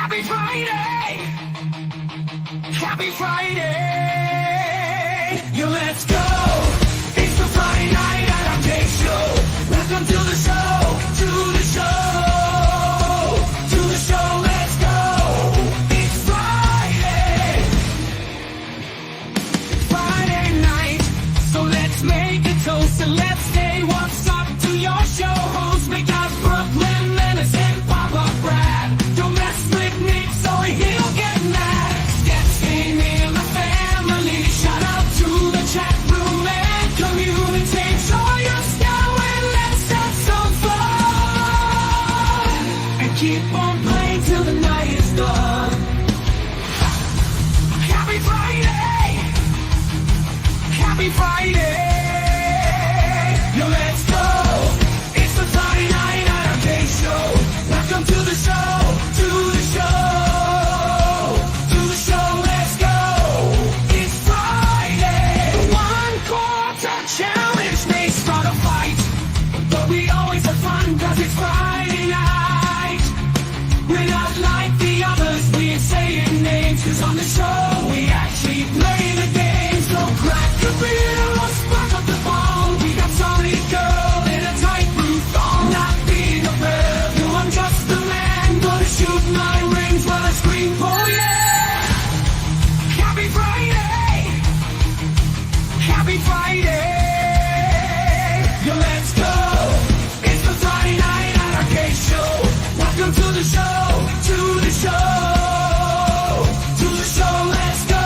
Happy Friday! Happy Friday! Yo, let's go! It's the Friday Night EVERCADE Show. Welcome to the show, to the show, to the show. Let's go! It's Friday, Friday night. So let's make a toast and let's say what's up to your show host. Make us Brooklyn, Menace, and Papa Brad. Don't mess with Nick, so he'll get mad. Sketch game in the family. Shout out to the chat room and community. Show your skill and let's have some fun. And keep on playing till the night is done. Happy Friday! Happy Friday! Yo, let's go! It's the Friday Night EVERCADE Show. Welcome to the show, to the show, to the show. Let's go! It's Friday. The one quarter challenge may start a fight, but we always have fun 'cause it's Friday night. We're not like the others, we ain't saying names, 'cause on the show we actually play the game. So crack a beer or spark up the ball. We got solid girl in a tight blue thong. Not being a bear, no, I'm just a man. Gonna shoot my rings while I scream, oh yeah! Happy Friday! Happy Friday! Yo, let's go! It's the Friday Night EVERCADE Show. Welcome to the show, to the show, to the show. Let's go!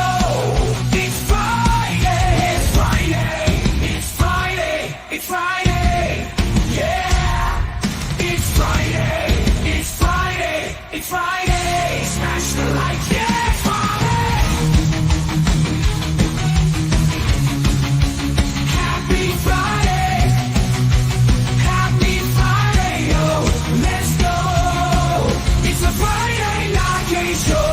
It's Friday, it's Friday, it's Friday, it's Friday, yeah! It's Friday, it's Friday, it's Friday. Smash the lights, yeah! It's Friday. Happy Friday, happy Friday, yo! Let's go! It's the Friday Night EVERCADE Show.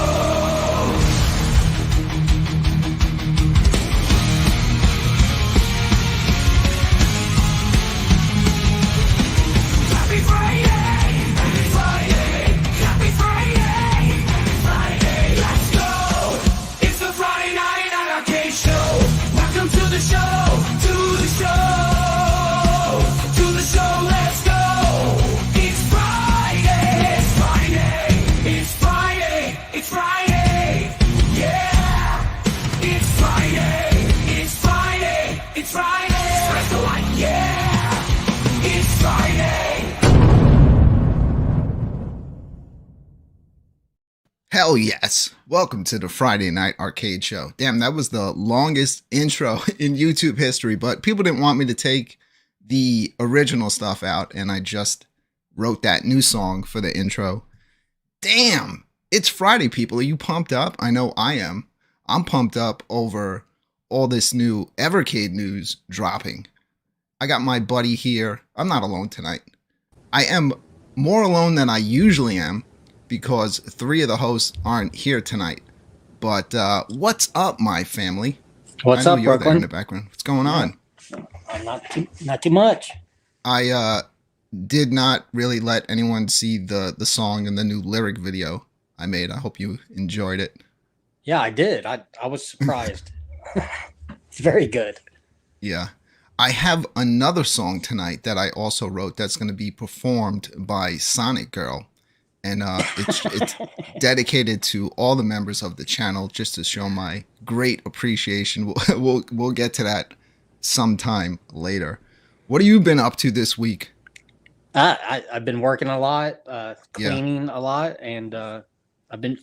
Happy Friday! Happy Friday! Happy Friday! Happy Friday! Let's go! It's the Friday Night EVERCADE Show. Welcome to the show, to the show, to the show. Let's go! It's Friday! It's Friday! It's Friday! It's Friday! Yeah! It's Friday! It's Friday! It's Friday! Press the light, yeah! It's Friday! Hell yes. Welcome to the Friday Night Arcade Show. Damn, that was the longest intro in YouTube history, but people didn't want me to take the original stuff out, and I just wrote that new song for the intro. Damn, it's Friday, people. Are you pumped up? I know I am. I'm pumped up over all this new Evercade news dropping. I got my buddy here. I'm not alone tonight. I am more alone than I usually am, because 3 of the hosts aren't here tonight. But what's up, my family? What's I know up, you're there in Brooklyn? the background. What's going on? Not too much. I did not really let anyone see the song and the new lyric video I made. I hope you enjoyed it. Yeah, I did. I was surprised. It's very good. Yeah. I have another song tonight that I also wrote that's going to be performed by Sonic Girl. And it's dedicated to all the members of the channel, just to show my great appreciation. We'll get to that sometime later. What have you been up to this week? I've been working a lot, cleaning a lot, and I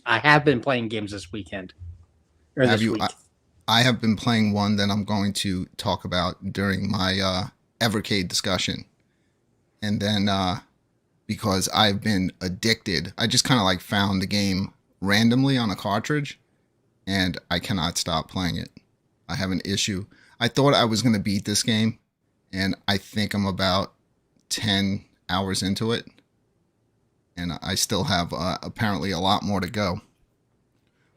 have been playing games this weekend. Or this week. I have been playing one that I'm going to talk about during my Evercade discussion. And then because I've been addicted, I just kind of like found the game randomly on a cartridge, and I cannot stop playing it. I have an issue. I thought I was going to beat this game, and I think I'm about 10 hours into it, and I still have apparently a lot more to go.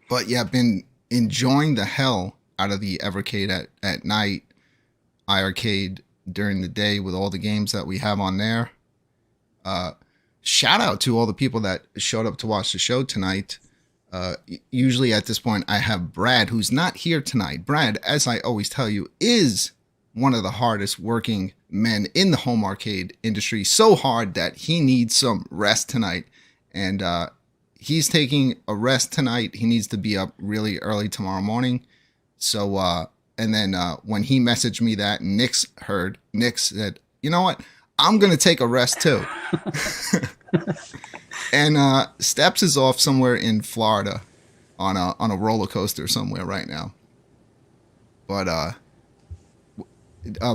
But yeah, I've been enjoying the hell out of the Evercade at night, iArcade during the day with all the games that we have on there. shout out to all the people that showed up to watch the show tonight. Usually at this point, I have Brad, who's not here tonight. Brad, as I always tell you, is one of the hardest working men in the home arcade industry. So hard that he needs some rest tonight. And he's taking a rest tonight. He needs to be up really early tomorrow morning. So, and then when he messaged me that, Nick said, you know what? I'm going to take a rest too. And Steps is off somewhere in Florida on a roller coaster somewhere right now. But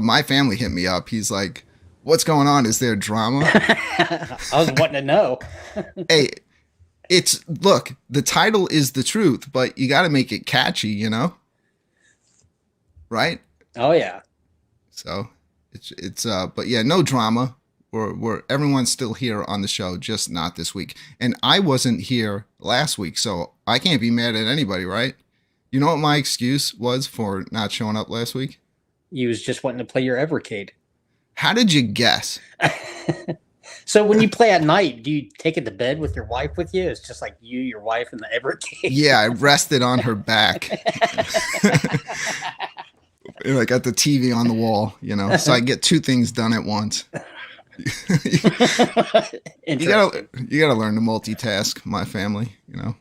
my family hit me up. He's like, what's going on? Is there drama? I was wanting to know. Hey, look, the title is the truth, but you got to make it catchy, you know? Right? Oh, yeah. So but yeah, no drama. We're everyone's still here on the show, just not this week. And I wasn't here last week, so I can't be mad at anybody, right? You know what my excuse was for not showing up last week? You was just wanting to play your Evercade. How did you guess? So when you play at night, do you take it to bed with your wife with you? It's just like you, your wife, and the Evercade. Yeah, I rested on her back. And I got the TV on the wall, you know, so I get two things done at once. You gotta learn to multitask, my family, you know.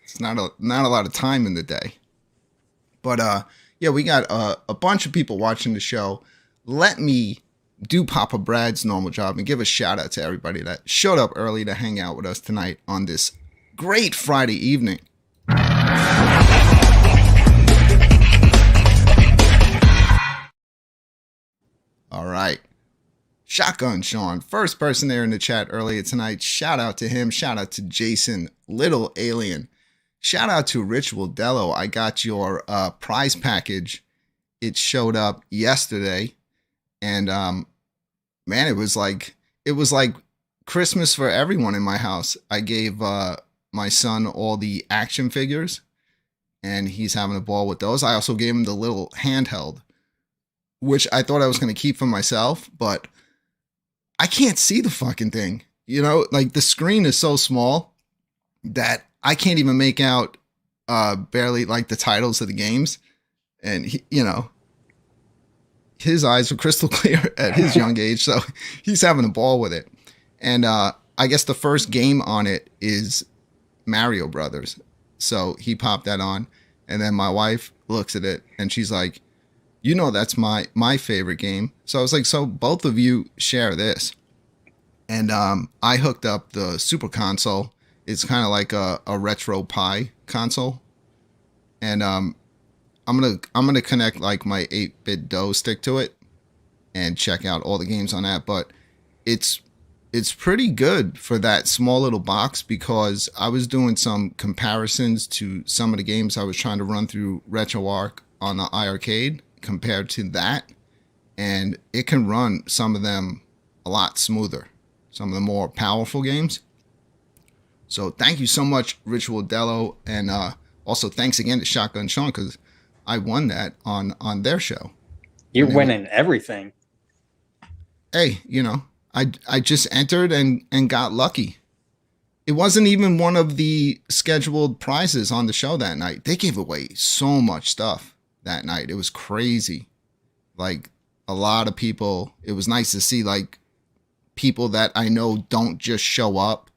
It's not a lot of time in the day. But yeah, we got a bunch of people watching the show. Let me do Papa Brad's normal job and give a shout out to everybody that showed up early to hang out with us tonight on this great Friday evening. All right. Shotgun Sean, first person there in the chat earlier tonight. Shout out to him. Shout out to Jason, Little Alien. Shout out to Ritual Dello. I got your prize package. It showed up yesterday. And man, it was like Christmas for everyone in my house. I gave my son all the action figures, and he's having a ball with those. I also gave him the little handheld, which I thought I was going to keep for myself, but I can't see the fucking thing. You know, like the screen is so small that I can't even make out barely like the titles of the games. And he, you know, his eyes were crystal clear at his young age, so he's having a ball with it. And I guess the first game on it is Mario Brothers. So he popped that on, and then my wife looks at it and she's like, you know, that's my favorite game. So I was like, so both of you share this. And I hooked up the Super Console. It's kind of like a retro Pi console. And I'm gonna connect like my 8-bit DOE stick to it and check out all the games on that. But it's pretty good for that small little box, because I was doing some comparisons to some of the games I was trying to run through RetroArch on the iArcade compared to that, and it can run some of them a lot smoother, some of the more powerful games. So thank you so much, Ritual Dello, and also thanks again to Shotgun Sean, because I won that on their show. You're winning everything. Hey, you know, I just entered and got lucky. It wasn't even one of the scheduled prizes on the show that night. They gave away so much stuff that night. It was crazy. Like a lot of people. It was nice to see like people that I know don't just show up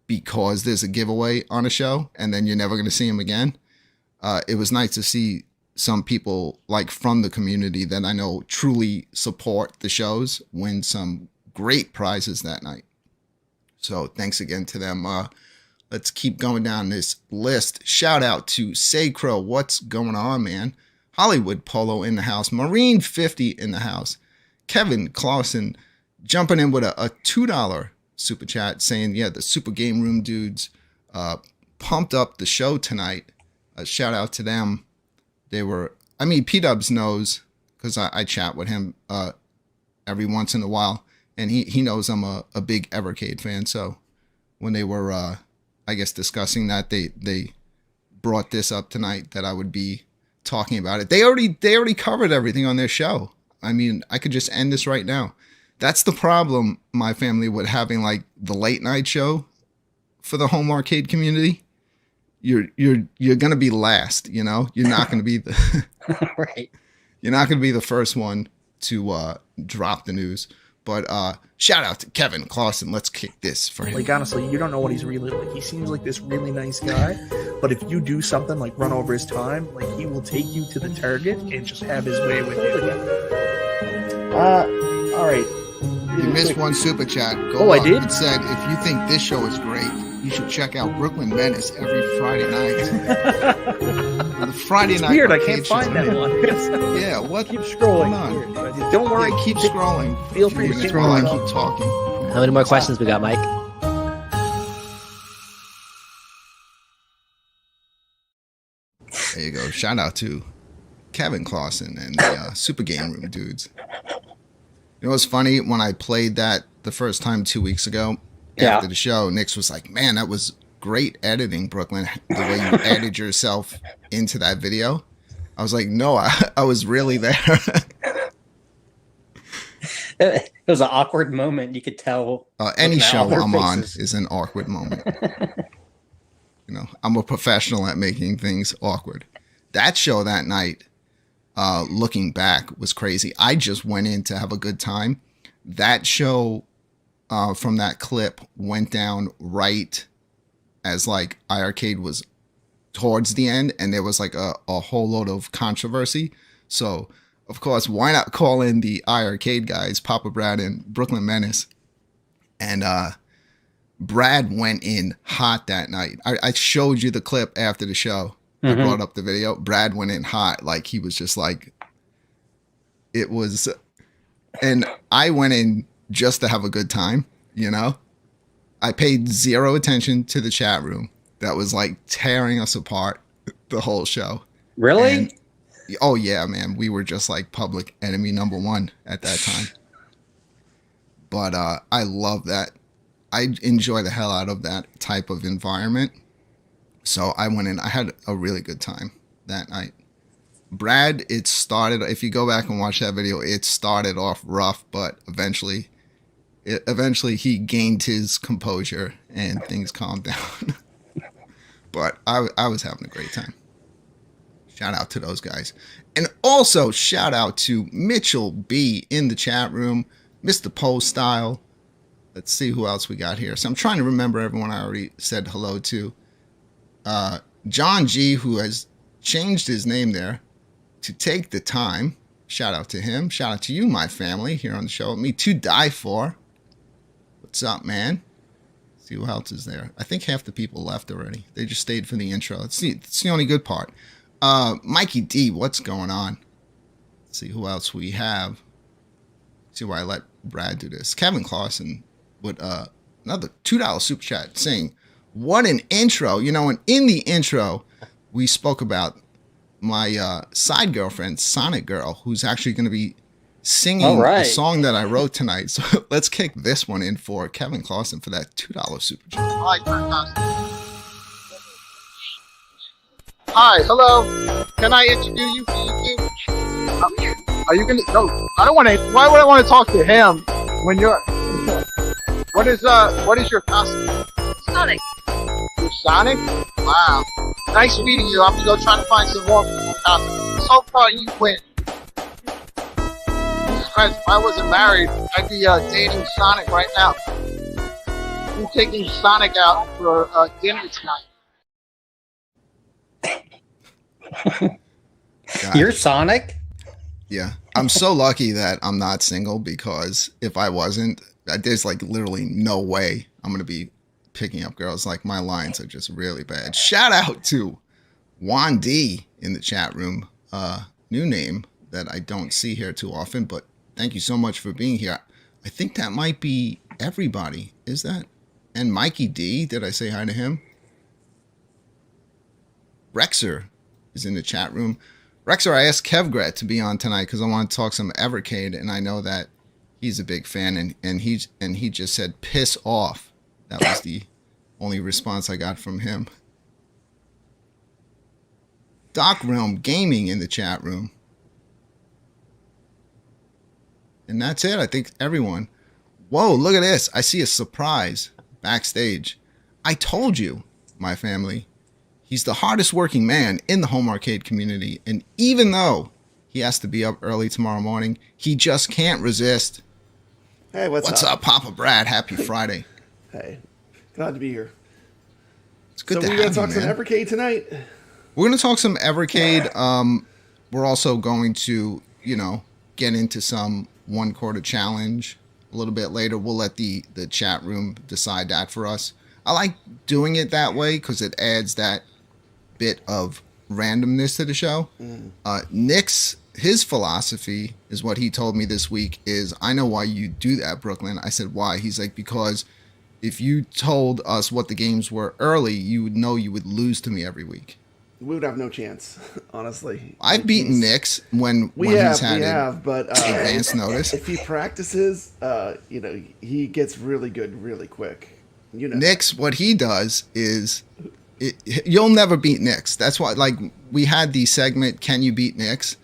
because there's a giveaway on a show and then you're never going to see them again. It was nice to see some people like from the community that I know truly support the shows win some great prizes that night. So thanks again to them. Let's keep going down this list. Shout out to Sacro. What's going on, man? Hollywood Polo in the house. Marine 50 in the house. Kevin Clausen jumping in with a $2 super chat saying, yeah, the Super Game Room dudes pumped up the show tonight. Shout out to them. They were, I mean, P-Dubs knows, because I chat with him every once in a while, and he knows I'm a big Evercade fan. So when they were, I guess, discussing that, they brought this up tonight that I would be talking about it. They already covered everything on their show. I mean, I could just end this right now. That's the problem, my family, with having like the late night show for the home arcade community. You're gonna be last, you know. You're not gonna be the Right. you're not gonna be the first one to drop the news. But shout out to Kevin Clausen. Let's kick this for him. Like, honestly, you don't know what he's really like. He seems like this really nice guy, but if you do something like run over his time, like, he will take you to the target and just have his way with you. All right. You missed one super chat. Go I up. did? It said, if you think this show is great, you should check out Brooklyn Menace every Friday night. The Friday night. Weird, I arcade can't find show. that one. Yeah, what? Keep scrolling. Going on? Weird. Don't worry. Yeah, keep scrolling. Feel free to Minutes scroll while I it keep up. talking. How many more questions we got, Mike? There you go. Shout out to Kevin Clausen and the Super Game Room dudes. You know what's funny? When I played that the first time 2 weeks ago after the show, Nix was like, man, that was great editing, Brooklyn, the way you added yourself into that video. I was like, no, I was really there. It was an awkward moment. You could tell. Any looking at show all their I'm on faces. is an awkward moment. You know, I'm a professional at making things awkward. That show that night, looking back, was crazy. I just went in to have a good time. That show from that clip went down right as like iArcade was towards the end, and there was like a whole load of controversy. So, of course, why not call in the iArcade guys, Papa Brad and Brooklyn Menace? And Brad went in hot that night. I showed you the clip after the show. I brought up the video. Brad went in hot. Like, he was just like, it was, and I went in just to have a good time, you know? I paid zero attention to the chat room that was like tearing us apart the whole show. Really? And, oh yeah, man. We were just like public enemy number one at that time. But I love that. I enjoy the hell out of that type of environment. So I went in. I had a really good time that night. Brad, it started, if you go back and watch that video, it started off rough, but eventually he gained his composure and things calmed down. But I was having a great time. Shout out to those guys. And also shout out to Mitchell B in the chat room, Mr. Poe Style. Let's see who else we got here. So I'm trying to remember everyone I already said hello to. John G, who has changed his name there to take the time. Shout out to him. Shout out to you, my family, here on the show with me to die for. What's up, man? Let's see who else is there. I think half the people left already. They just stayed for the intro. It's the only good part. Mikey D, what's going on? Let's see who else we have. See why I let Brad do this. Kevin Clausen with another $2 super chat saying, what an intro. You know, and in the intro, we spoke about my side girlfriend, Sonic Girl, who's actually going to be singing the song that I wrote tonight. So let's kick this one in for Kevin Clausen for that $2 super chat. Hi, hello. Can I interview you for YouTube? Are you gonna? No, I don't want to. Why would I want to talk to him when you're? What is your costume? Sonic. You're Sonic? Wow. Nice meeting you. I'm gonna go try to find some more costumes. So far, you win. Jesus Christ, if I wasn't married, I'd be dating Sonic right now. I'm taking Sonic out for dinner tonight. You're Sonic? Yeah. I'm so lucky that I'm not single, because if I wasn't, there's like literally no way I'm going to be picking up girls. Like, my lines are just really bad. Shout out to Juan D in the chat room. New name that I don't see here too often, but thank you so much for being here. I think that might be everybody. Is that? And Mikey D, did I say hi to him? Rexer is in the chat room. Rexer, I asked Kevgret to be on tonight because I want to talk some Evercade, and I know that he's a big fan, and he just said piss off. That was the only response I got from him. Doc Realm Gaming in the chat room. And that's it. I think everyone. Whoa, look at this. I see a surprise backstage. I told you, my family, he's the hardest working man in the home arcade community. And even though he has to be up early tomorrow morning, he just can't resist. Hey, what's up, Papa Brad? Happy Friday. Hey, glad to be here. It's good to we're have gonna you, talk man. some Evercade tonight. We're going to talk some Evercade. We're also going to, get into some 1/4 challenge a little bit later. We'll let the chat room decide that for us. I like doing it that way because it adds that bit of randomness to the show. Nick's, his philosophy is what he told me this week is, I know why you do that, Brooklyn. I said, why? He's like, because if you told us what the games were early, you would know you would lose to me every week. We would have no chance, honestly. I've beaten Nick's when he's had but advance notice. If he practices, he gets really good really quick. Nick's, what he does is, you'll never beat Nick's. That's why, we had the segment, "Can you beat Nick's?"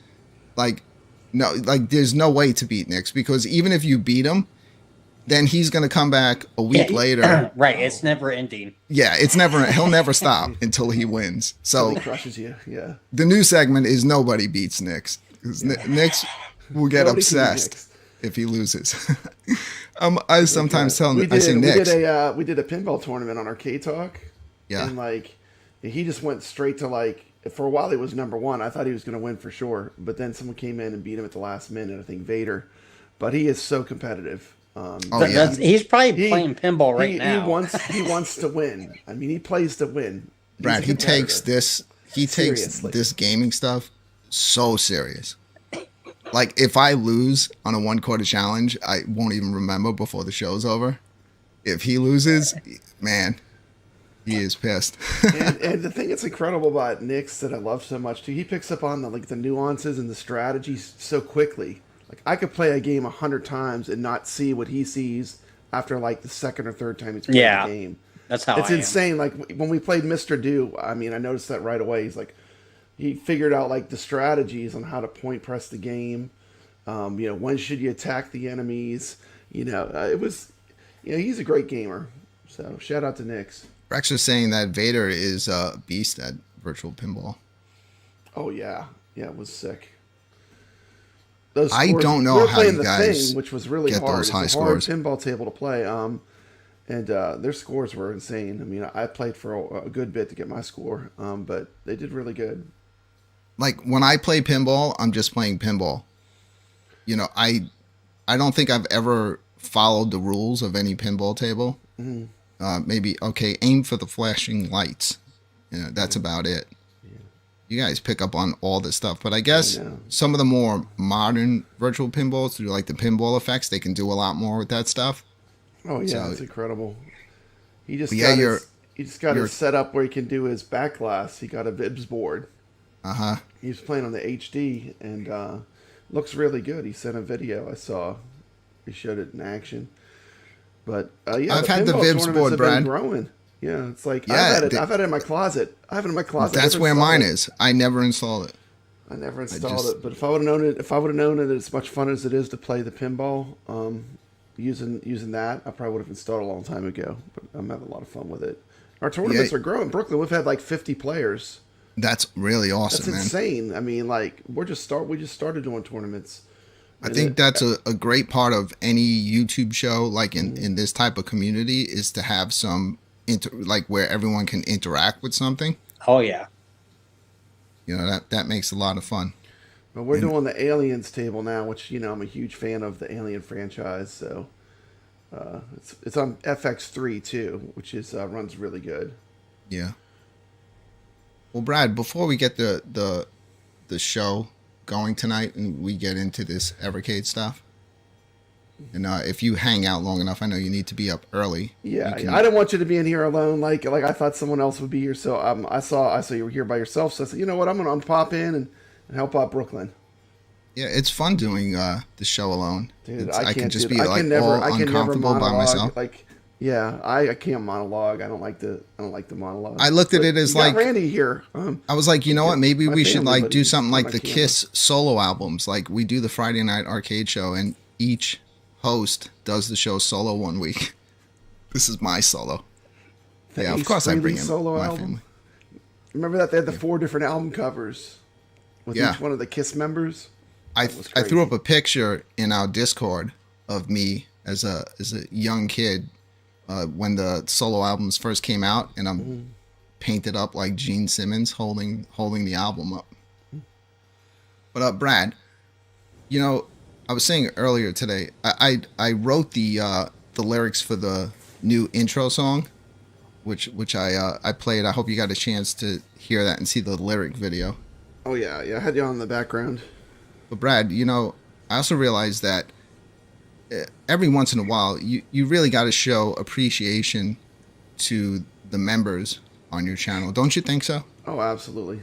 No, there's no way to beat Nick's because even if you beat him, then he's gonna come back a week later. Right, it's never ending. Yeah, he'll never stop until he wins. So he crushes you. Yeah. The new segment is nobody beats Nick's. Nick's will get obsessed if he loses. I sometimes tell him, I say Nick's. We did a pinball tournament on Arcade Talk. Yeah. And he just went straight to for a while he was number one. I thought he was going to win for sure, but then someone came in and beat him at the last minute. I think Vader, but he is so competitive. He's probably playing pinball right now. He wants to win. I mean, he plays to win. Brad, he takes this gaming stuff so serious. If I lose on a 1/4 challenge, I won't even remember before the show's over. If he loses, man, he is pissed. and the thing that's incredible about Nick's that I love so much too, he picks up on the nuances and the strategies so quickly. I could play a game 100 times and not see what he sees after the second or third time he's playing the game. That's how it's insane. When we played Mr. Do, I mean, I noticed that right away. He figured out the strategies on how to point press the game. When should you attack the enemies? It was, he's a great gamer. So shout out to Nick's. Rex was saying that Vader is a beast at virtual pinball. Oh yeah, it was sick. I don't know how you guys which was really get hard. those high it's a hard scores. Pinball table to play, and their scores were insane. I mean, I played for a good bit to get my score, but they did really good. When I play pinball, I'm just playing pinball. I don't think I've ever followed the rules of any pinball table. Maybe aim for the flashing lights. That's about it. You guys pick up on all this stuff, but I guess some of the more modern virtual pinballs through the pinball effects, they can do a lot more with that stuff. Oh yeah, it's incredible. He just got it set up where he can do his back glass. He got a Vibs board. He was playing on the HD and looks really good. He sent a video I saw. He showed it in action. But I've had the Vibs board, Brad. Growing. Yeah, it's I've had it in my closet. I have it in my closet. That's where mine is. I never installed it. I never installed it, but if I would have known it as much fun as it is to play the pinball, using that, I probably would have installed it a long time ago. But I'm having a lot of fun with it. Our tournaments are growing. Brooklyn, we've had 50 players. That's really awesome, That's insane. I mean, we just started doing tournaments. I think that's a great part of any YouTube show, in this type of community, is to have some where everyone can interact with something. Oh yeah. That makes a lot of fun. Well, we're doing the Aliens table now, which I'm a huge fan of the Alien franchise. So it's on FX3 too, which is runs really good. Yeah. Well, Brad, before we get the show going tonight and we get into this Evercade stuff, and if you hang out long enough, I know you need to be up early. Yeah, I didn't want you to be in here alone. Like I thought someone else would be here. So I saw you were here by yourself. So I said, you know what, I'm gonna pop in and help out Brooklyn. Yeah, it's fun doing the show alone. Dude, I can just be all uncomfortable by myself. I can't monologue. I don't like the monologue. I looked at it as Randy here. I was like, you know what? Maybe we should do something like the camera. Kiss solo albums. We do the Friday Night Arcade Show, and each host does the show solo one week. This is my solo. Yeah, of course I bring in solo my album. family. Remember that they had the 4 different album covers with each one of the Kiss members. I threw up a picture in our Discord of me as a young kid when the solo albums first came out, and I'm painted up like Gene Simmons holding the album up. But Brad, you know, I was saying earlier today, I wrote the lyrics for the new intro song, which I played. I hope you got a chance to hear that and see the lyric video. Oh yeah, I had you on in the background. But Brad, you know, I also realized that every once in a while, you really got to show appreciation to the members on your channel. Don't you think so? Oh, absolutely.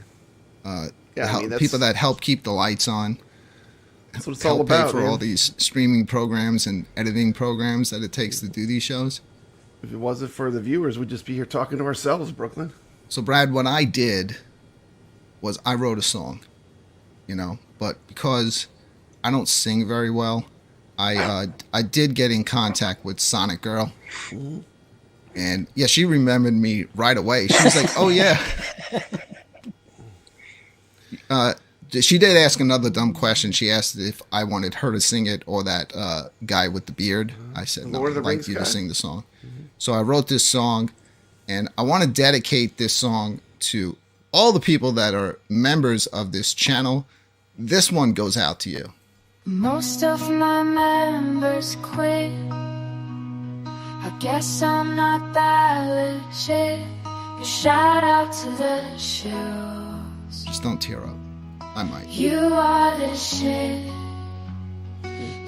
Yeah, I mean, people that help keep the lights on. That's what it's help all about, pay for all these streaming programs and editing programs that it takes to do these shows. If it wasn't for the viewers, we'd just be here talking to ourselves, Brooklyn. So, Brad, what I did was I wrote a song, you know, but because I don't sing very well, I did get in contact with Sonic Girl. And, yeah, she remembered me right away. She was like, oh, yeah. She did ask another dumb question. She asked if I wanted her to sing it or that guy with the beard. I said, no, I'd like you to sing the song. So I wrote this song, and I want to dedicate this song to all the people that are members of this channel. This one goes out to you. Most of my members quit. I guess I'm not that legit. But shout out to the shows. Just don't tear up. I might. You are the shit.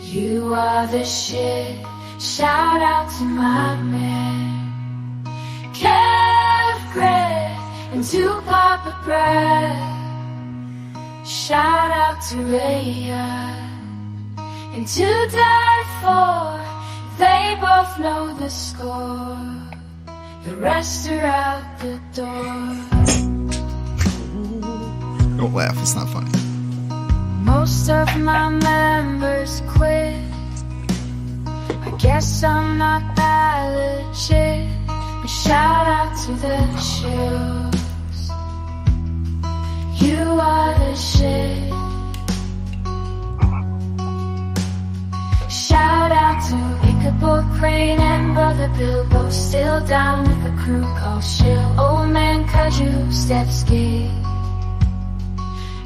You are the shit. Shout out to my man Kev Gray and to Papa Brad. Shout out to Raya and to Dad for they both know the score. The rest are out the door. Don't laugh, it's not funny. Most of my members quit. I guess I'm not that legit. But shout out to the shows. You are the shit. Shout out to Ichabod Crane and Brother Bilbo. Still down with the crew called Shill. Old man Kaju, Stepski.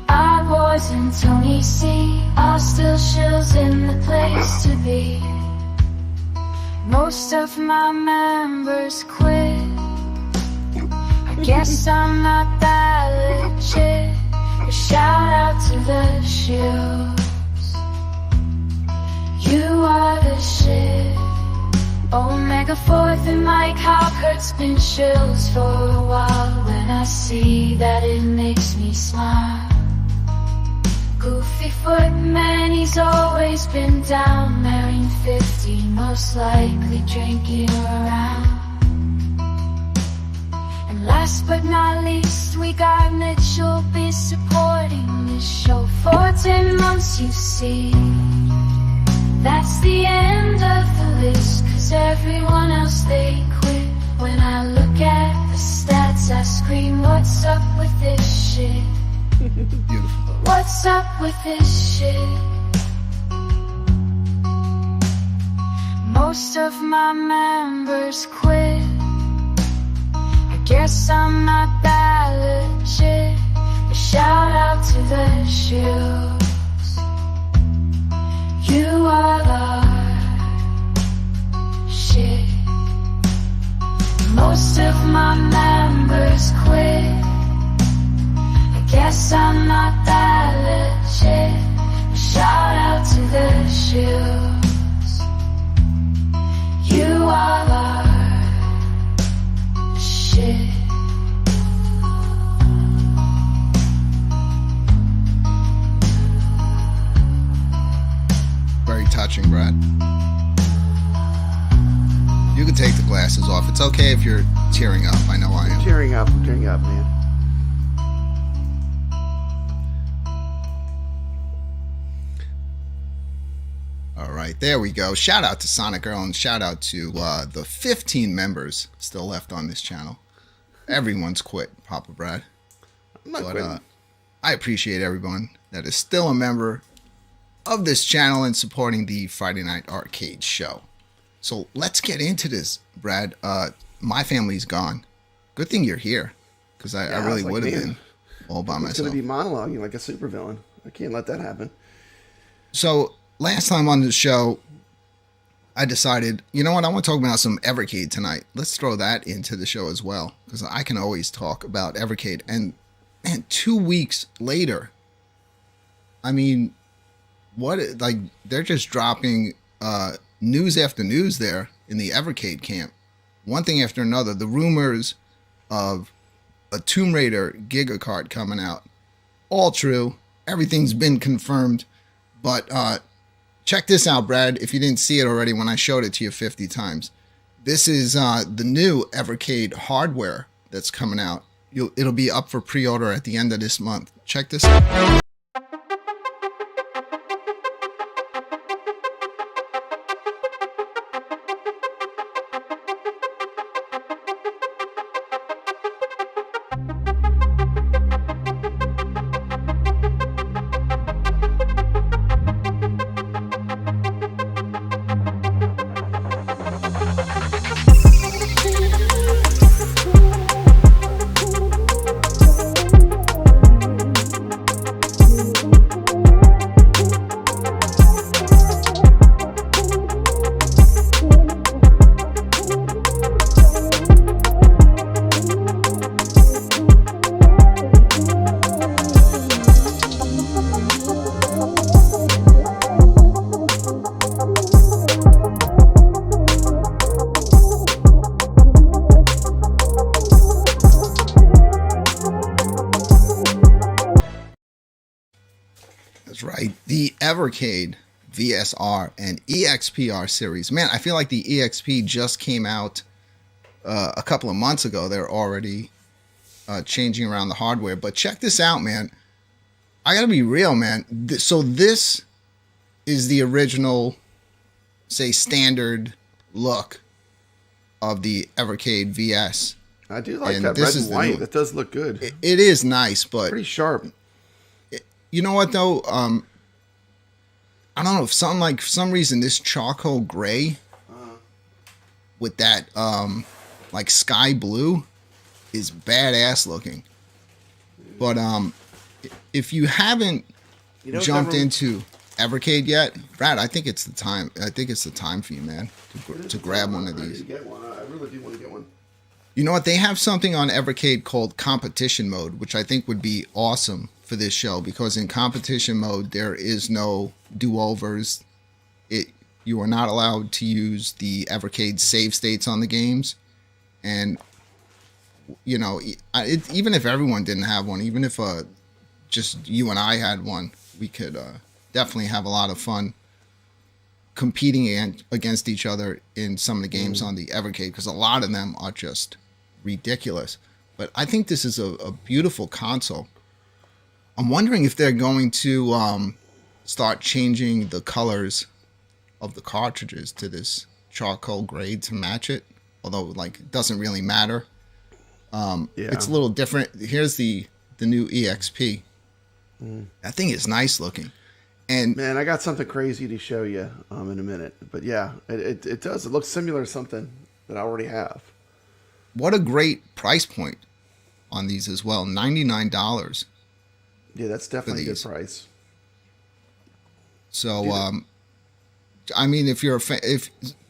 Our boys and Tony C are still shills in the place to be. Most of my members quit. I guess I'm not that legit. But shout out to the shills. You are the shit. Omega 4th and Mike Hawkert's been shills for a while. When I see that, it makes me smile. Goofy Footman, he's always been down there in 50, most likely drinking around. And last but not least, we got Mitch, who'll be supporting this show for 10 months, you see. That's the end of the list, cause everyone else they quit. When I look at the stats, I scream, what's up with this shit? Beautiful. What's up with this shit? Most of my members quit. I guess I'm not that legit. But shout out to the shills. You are the shit. Most of my members quit. Guess I'm not that legit. Shout out to the shills. You are the shit. Very touching, Brad. You can take the glasses off. It's okay if you're tearing up. I know I am. I'm tearing up, man. All right, there we go. Shout out to Sonic Girl and shout out to the 15 members still left on this channel. Everyone's quit, Papa Brad. I'm not quitting. I appreciate everyone that is still a member of this channel and supporting the Friday Night Arcade Show. So let's get into this, Brad. My family's gone. Good thing you're here, because I really would have been all by myself. It's going to be monologuing like a supervillain. I can't let that happen. So last time on the show, I decided, you know what, I want to talk about some Evercade tonight. Let's throw that into the show as well, because I can always talk about Evercade. And 2 weeks later, I mean, they're just dropping news after news there in the Evercade camp. One thing after another. The rumors of a Tomb Raider Giga card coming out, all true. Everything's been confirmed. But check this out, Brad, if you didn't see it already when I showed it to you 50 times. This is the new Evercade hardware that's coming out. It'll be up for pre-order at the end of this month. Check this out. The Evercade VSR and EXPR series. Man, I feel like the EXP just came out a couple of months ago. They're already changing around the hardware. But check this out, man. I gotta be real, man. So this is the original, say, standard look of the Evercade VS. I do like that red and white. That does look good. It is nice, but pretty sharp. You know what though? I don't know, if for some reason this charcoal gray with that like sky blue is badass looking. But if you haven't jumped into Evercade yet, Brad, I think it's the time. I think it's the time for you, man, to grab one of these. I need to get one. I really do want to get one. You know what? They have something on Evercade called competition mode, which I think would be awesome for this show, because in competition mode there is no do-overs. You are not allowed to use the Evercade save states on the games, and you know, even if everyone didn't have one, even if just you and I had one, we could definitely have a lot of fun competing against each other in some of the games on the Evercade, because a lot of them are just ridiculous. But I think this is a beautiful console. I'm wondering if they're going to start changing the colors of the cartridges to this charcoal gray to match it, although like it doesn't really matter. It's a little different. Here's the new EXP. That thing is nice looking. And man, I got something crazy to show you in a minute. But yeah, it does. It looks similar to something that I already have. What a great price point on these as well. $99. Yeah, that's definitely a good price. So, I mean, if you're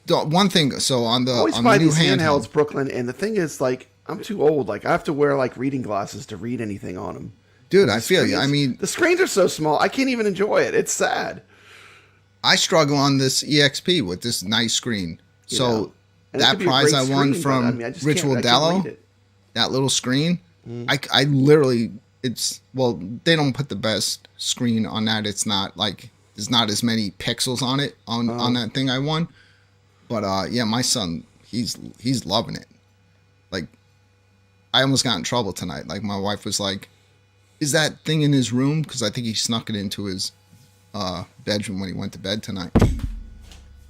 one thing, so on the always on buy the new these handhelds, handheld, Brooklyn, and the thing is, like, I'm too old. Like, I have to wear like reading glasses to read anything on them. Dude, I feel you. I mean, the screens are so small, I can't even enjoy it. It's sad. I struggle on this EXP with this nice screen. So that prize I won from Ritual Dello, that little screen, I literally, they don't put the best screen on that. It's not like, there's not as many pixels on it on that thing I won. But yeah, my son, he's loving it. Like, I almost got in trouble tonight. Like, my wife was like, is that thing in his room? Because I think he snuck it into his bedroom when he went to bed tonight.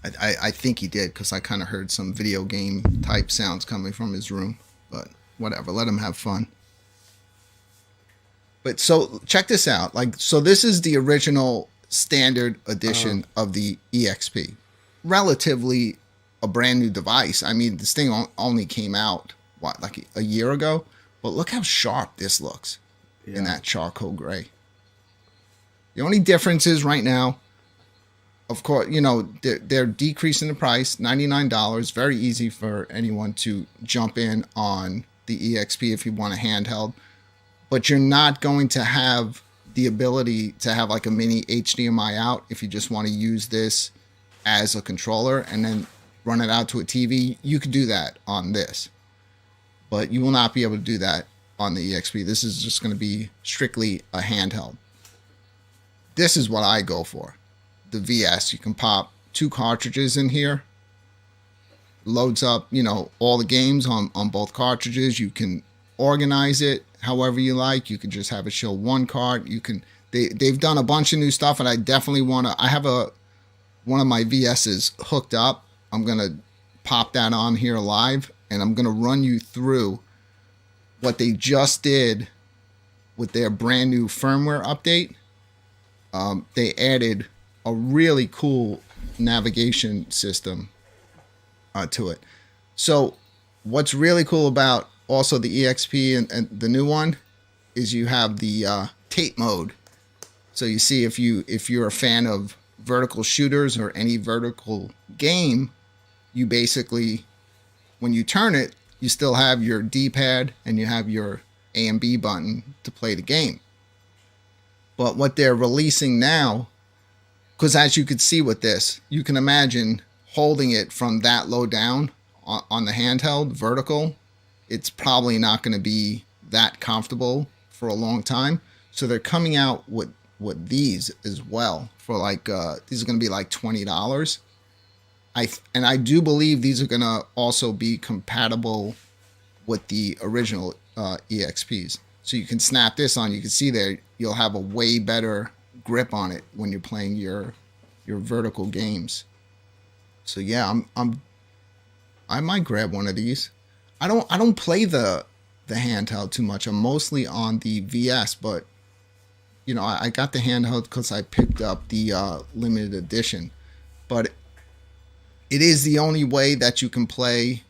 I think he did, because I kind of heard some video game type sounds coming from his room. But whatever, let him have fun. But so check this out. Like, so this is the original standard edition of the EXP. Relatively a brand new device. I mean, this thing only came out, what, like a year ago? But look how sharp this looks in that charcoal gray. The only difference is right now, of course, you know, they're decreasing the price, $99. Very easy for anyone to jump in on the EXP if you want a handheld. But you're not going to have the ability to have like a mini HDMI out if you just want to use this as a controller and then run it out to a TV. You could do that on this, but you will not be able to do that on the EXP. This is just going to be strictly a handheld. This is what I go for. The VS, you can pop 2 cartridges in here. Loads up, you know, all the games on both cartridges. You can organize it however you like. You can just have it show 1 card. You can, they've done a bunch of new stuff, and I definitely want to, I have one of my VS's hooked up. I'm going to pop that on here live, and I'm going to run you through what they just did with their brand new firmware update. They added a really cool navigation system to it. So what's really cool about also the EXP and the new one is you have the tape mode. So you see, if you're a fan of vertical shooters or any vertical game, you basically, when you turn it, you still have your D-pad and you have your A and B button to play the game. But what they're releasing now, because as you could see with this, you can imagine holding it from that low down on the handheld vertical. It's probably not going to be that comfortable for a long time. So they're coming out with these as well for like, these are going to be like $20. And I do believe these are going to also be compatible with the original EXPs. So you can snap this on. You can see there, you'll have a way better grip on it when you're playing your vertical games. So yeah, I might grab one of these. I don't play the handheld too much. I'm mostly on the VS, but you know, I got the handheld because I picked up the limited edition. But it is the only way that you can play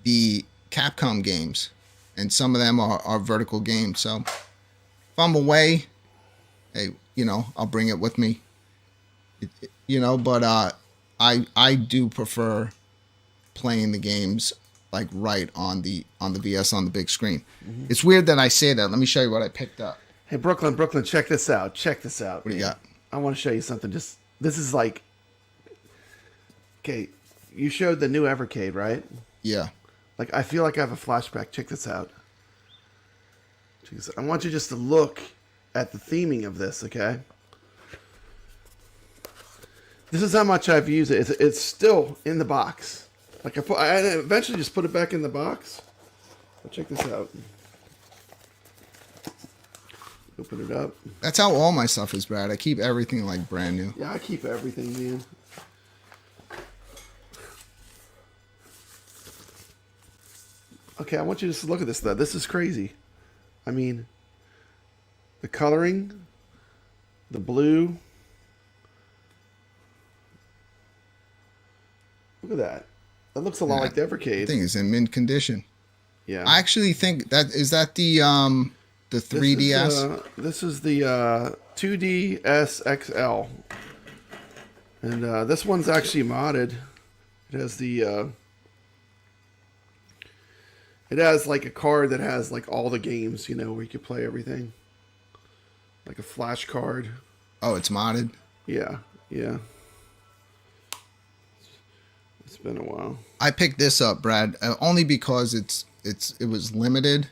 the Capcom games, and some of them are vertical games. So if I'm away, hey, you know, I'll bring it with me. You know, but I do prefer playing the games like right on the VS on the big screen. Mm-hmm. It's weird that I say that. Let me show you what I picked up. Hey, Brooklyn, check this out. Check this out. What do you got? I want to show you something. This is like, okay, you showed the new Evercade, right? Yeah. Like, I feel like I have a flashback. Check this out. I want you just to look at the theming of this, okay? This is how much I've used it. It's still in the box. Like, I eventually just put it back in the box. But check this out. Open it up. That's how all my stuff is, Brad. I keep everything like brand new. Yeah, I keep everything, man. Okay, I want you to just look at this, though. This is crazy. I mean, the coloring, the blue. Look at that. That looks a lot like the Evercade. I think it's in mint condition. Yeah. I actually think that is that the 3DS. This is the 2DS XL, and this one's actually modded. It has the it has like a card that has like all the games, you know, where you can play everything, like a flash card. Oh, it's modded. Yeah, yeah. It's been a while. I picked this up, Brad, only because it was limited.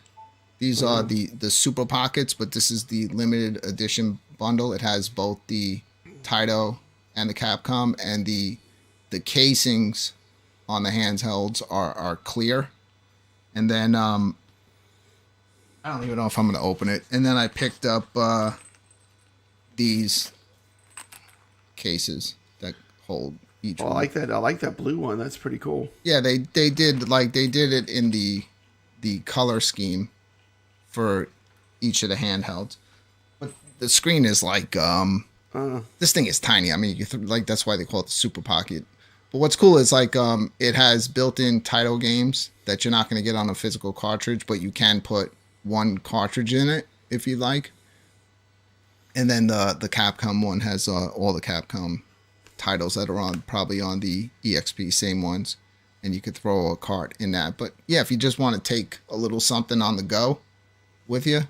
These are the Super Pockets, but this is the limited edition bundle. It has both the Taito and the Capcom, and the casings on the handhelds are clear. And then I don't even know if I'm going to open it. And then I picked up these cases that hold each I one. like that. I like that blue one. That's pretty cool. Yeah, they did it in the color scheme for each of the handhelds. But the screen is like this thing is tiny. I mean, that's why they call it the Super Pocket. But what's cool is like it has built-in title games that you're not going to get on a physical cartridge, but you can put one cartridge in it if you like. And then the Capcom one has all the Capcom titles that are probably on the EXP, same ones, and you could throw a cart in that. But yeah, if you just want to take a little something on the go with you,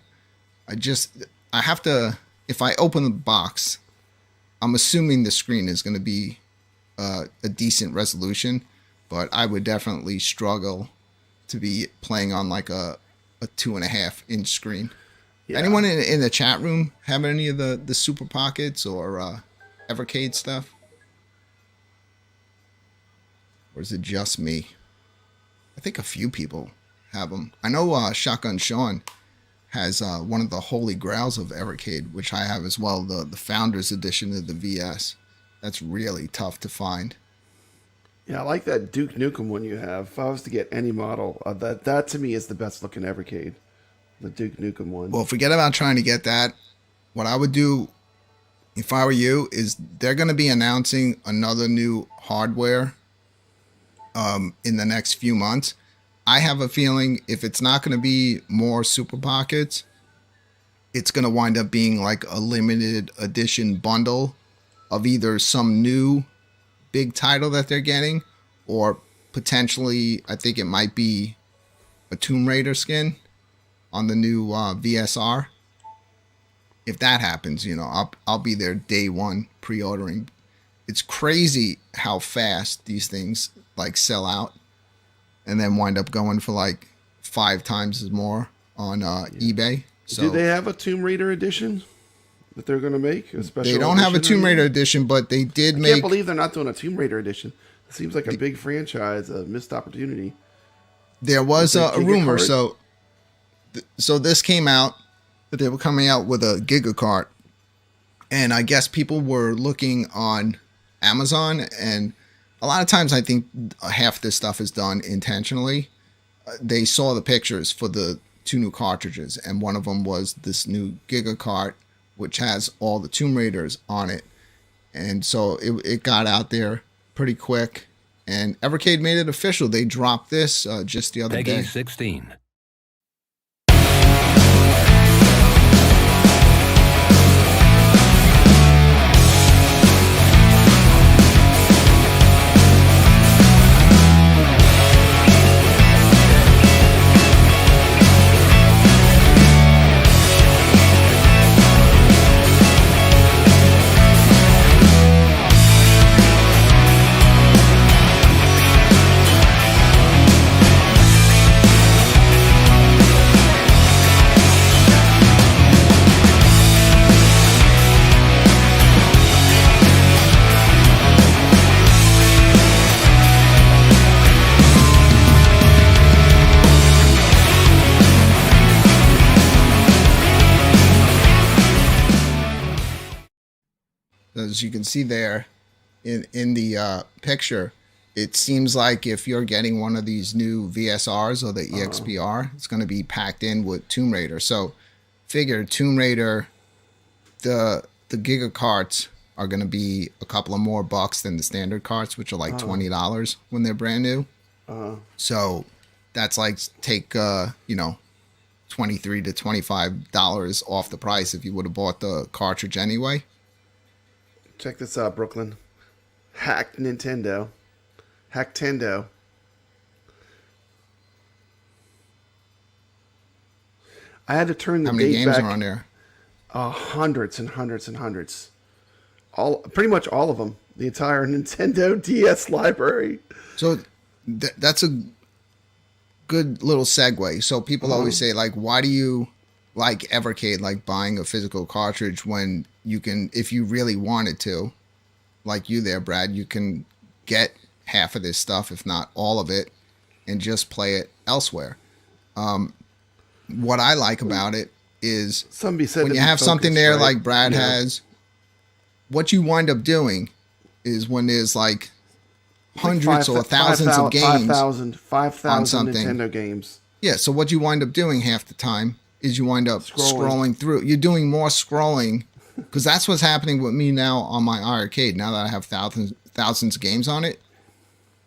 I have to, if I open the box, I'm assuming the screen is going to be a decent resolution, but I would definitely struggle to be playing on like a 2.5-inch screen. Yeah. Anyone in the chat room have any of the Super Pockets or Evercade stuff? Or is it just me? I think a few people have them. I know Shotgun Sean has one of the holy grails of Evercade, which I have as well, the Founders Edition of the VS. That's really tough to find. Yeah, I like that Duke Nukem one you have. If I was to get any model, that to me is the best looking Evercade. The Duke Nukem one. Well, forget about trying to get that. What I would do, if I were you, is they're going to be announcing another new hardware in the next few months. I have a feeling if it's not going to be more Super Pockets, it's going to wind up being like a limited edition bundle of either some new big title that they're getting, or potentially, I think it might be a Tomb Raider skin on the new VSR. If that happens, I'll be there day one pre-ordering. It's crazy how fast these things like sell out and then wind up going for like 5 times as more on eBay. So do they have a Tomb Raider edition that they're going to make? A special they don't have a Tomb Raider edition, but they did make... I can't believe they're not doing a Tomb Raider edition. It seems like a big franchise, a missed opportunity. There was a rumor, so this came out that they were coming out with a Gigacart, and I guess people were looking on Amazon, and a lot of times I think half this stuff is done intentionally. They saw the pictures for the 2 new cartridges, and one of them was this new Gigacart, which has all the Tomb Raiders on it, and so it got out there pretty quick, and Evercade made it official. They dropped this just the other day. Peggy 16. As you can see there in the picture, it seems like if you're getting one of these new VSRs or the EXPR, it's going to be packed in with Tomb Raider. So figure Tomb Raider, the Giga carts are going to be a couple of more bucks than the standard carts, which are like $20 when they're brand new. So that's like take $23 to $25 off the price if you would have bought the cartridge anyway. Check this out, Brooklyn. Hacked Nintendo. Hacktendo. I had to turn the How many date games back. are on there? Hundreds and hundreds and hundreds. Pretty much all of them. The entire Nintendo DS library. So that's a good little segue. So people always say, like, why do you like Evercade, like buying a physical cartridge when you can, if you really wanted to, like you there, Brad, you can get half of this stuff, if not all of it, and just play it elsewhere. What I like about it is somebody said when you have something there like Brad has, what you wind up doing is when there's like hundreds or thousands of games 5,000 something. Nintendo games. Yeah, so what you wind up doing half the time is you wind up scrolling through. You're doing more scrolling because that's what's happening with me now on my arcade. Now that I have thousands of games on it,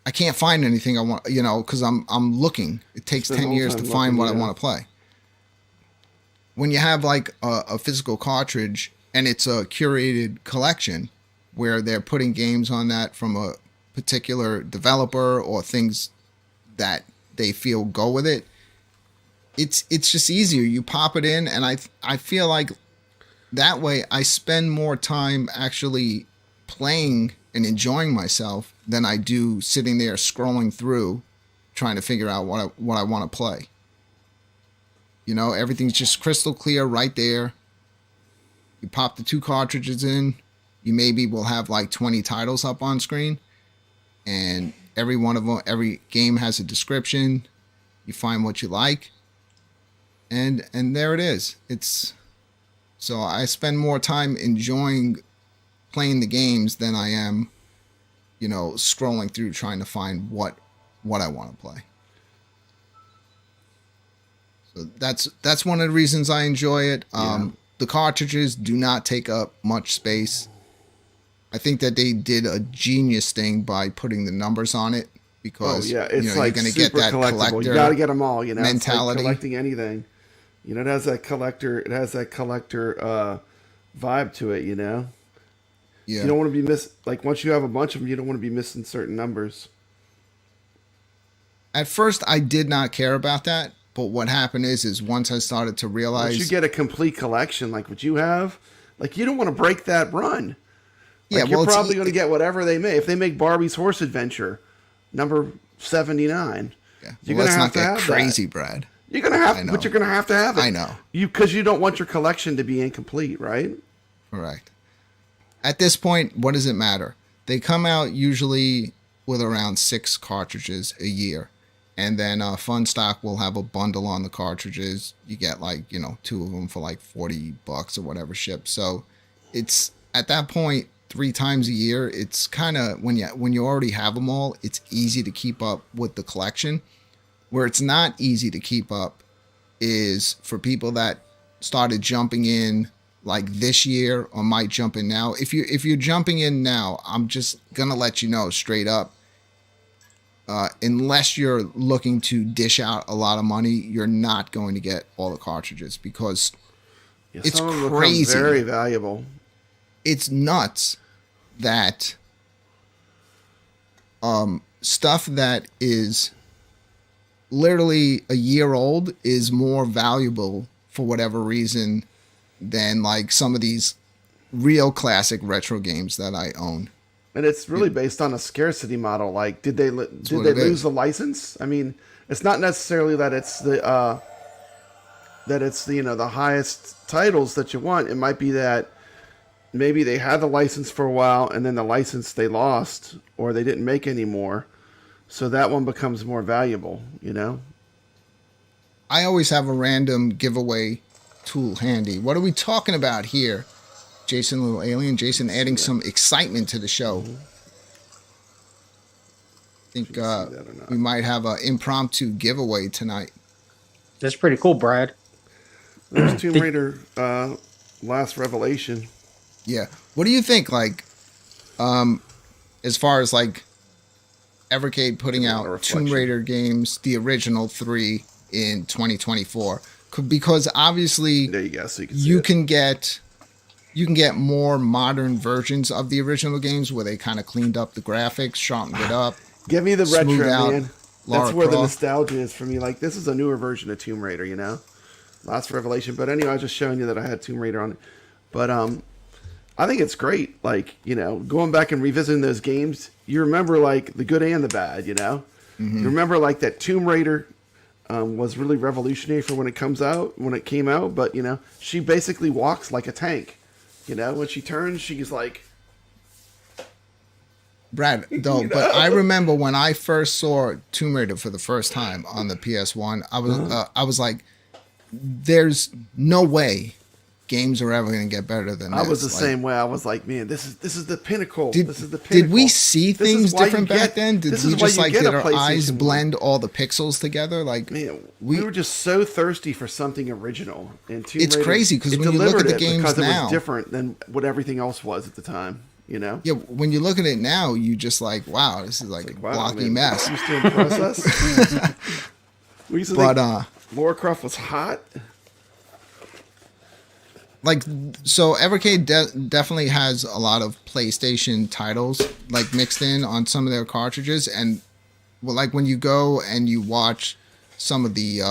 I can't find anything I want, because I'm looking. It takes 10 years to find what I want to play. When you have like a physical cartridge and it's a curated collection where they're putting games on that from a particular developer or things that they feel go with it, it's just easier. You pop it in, and I feel like that way I spend more time actually playing and enjoying myself than I do sitting there scrolling through trying to figure out what I want to play. Everything's just crystal clear right there. You pop the 2 cartridges in, you maybe will have like 20 titles up on screen, and every one of them, every game has a description. You find what you like, and there it is. So I spend more time enjoying playing the games than I am, scrolling through trying to find what I want to play. So that's one of the reasons I enjoy it. The cartridges do not take up much space. I think that they did a genius thing by putting the numbers on it because it's like you're going to super get that collectible. You got to get them all. Mentality. It's like collecting anything. It has that collector. It has that collector vibe to it. Yeah. You don't want to be once you have a bunch of them, you don't want to be missing certain numbers. At first, I did not care about that, but what happened is once I started to realize, once you get a complete collection like what you have, you don't want to break that run. You're probably going to get whatever they make. If they make Barbie's Horse Adventure, number 79, you're going to have to have crazy, that. Brad. You're going to have, but you're going to have it. I know. Because you don't want your collection to be incomplete, right? Correct. At this point, what does it matter? They come out usually with around 6 cartridges a year. And then Fun Stock will have a bundle on the cartridges. You get 2 of them for $40 or whatever shipped. So it's at that point 3 times a year. It's kind of when you already have them all, it's easy to keep up with the collection. Where it's not easy to keep up is for people that started jumping in this year or might jump in now. If you're jumping in now, I'm just gonna let you know straight up. Unless you're looking to dish out a lot of money, you're not going to get all the cartridges because it's crazy. Very valuable. It's nuts that stuff that is literally a year old is more valuable for whatever reason than some of these real classic retro games that I own. And it's really based on a scarcity model. Did they lose the license? I mean, it's not necessarily that it's the the highest titles that you want. It might be that maybe they had the license for a while and then the license they lost or they didn't make anymore. So that one becomes more valuable, I always have a random giveaway tool handy. What are we talking about here? Jason, little alien. Jason adding some excitement to the show. I think we might have an impromptu giveaway tonight. That's pretty cool, Brad. There's Tomb Raider Last Revelation. Yeah. What do you think, as far as Evercade putting out Tomb Raider games, the original 3 in 2024? Because obviously there you go, so you can get more modern versions of the original games where they kind of cleaned up the graphics, sharpened it up. Give me the retro, man. Lara That's where Croft. the nostalgia is for me. This is a newer version of Tomb Raider, Last Revelation. But anyway, I was just showing you that I had Tomb Raider on it. But I think it's great. Going back and revisiting those games, you remember the good and the bad, Mm-hmm. You remember like that Tomb Raider was really revolutionary for when it came out. But she basically walks like a tank. When she turns, she's like. Brad, though, but I remember when I first saw Tomb Raider for the first time on the PS1, I was like, there's no way games are ever going to get better than this. I was the same way. I was like, man, this is the pinnacle. This is the pinnacle. Did we see things different back then? Did we just like did our eyes blend all the pixels together? Like, man, we were just so thirsty for something original. And it's crazy because when you look at the games because now, it was different than what everything else was at the time. You know? Yeah, when you look at it now, you just like, wow, this is like a blocky mess. Used to impress us. We used to think Lara Croft was hot. Like, so Evercade definitely has a lot of PlayStation titles like mixed in on some of their cartridges, and well, like when you go and you watch some of the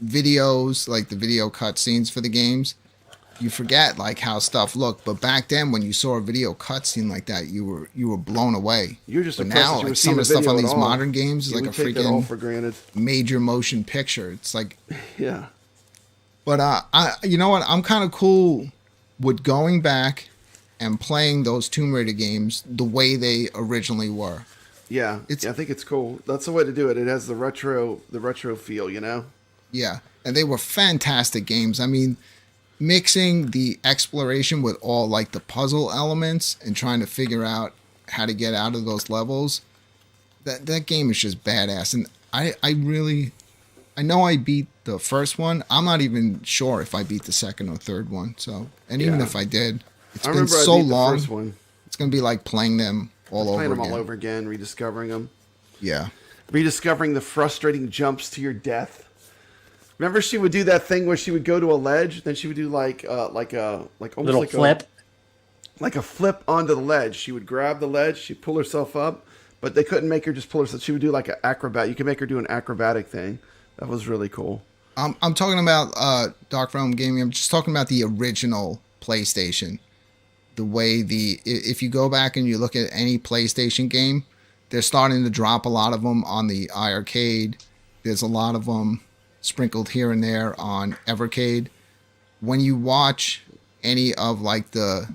videos, like the video cutscenes for the games, you forget like how stuff looked. But back then, when you saw a video cutscene like that, you were blown away. You're just but now, like some of the stuff on these modern games is like a freaking for granted major motion picture. It's like, yeah. But you know what? I'm kind of cool with going back and playing those Tomb Raider games the way they originally were. Yeah, I think it's cool. That's the way to do it. It has the retro feel, you know? Yeah, and they were fantastic games. I mean, mixing the exploration with all like the puzzle elements and trying to figure out how to get out of those levels, that game is just badass. And I know I beat the first one. I'm not even sure if I beat the second or third one. So, and even if I did, it's been so long. The first one. It's gonna be like playing them all over again, rediscovering them. Yeah, rediscovering the frustrating jumps to your death. Remember, she would do that thing where she would go to a ledge, then she would do like almost little like flip, like a flip onto the ledge. She would grab the ledge, she'd pull herself up, but they couldn't make her just pull herself. She would do like an acrobat. You could make her do an acrobatic thing. That was really cool. I'm talking about Dark Realm Gaming. I'm just talking about the original PlayStation. The way if you go back and you look at any PlayStation game, they're starting to drop a lot of them on the iArcade. There's a lot of them sprinkled here and there on Evercade. When you watch any of like the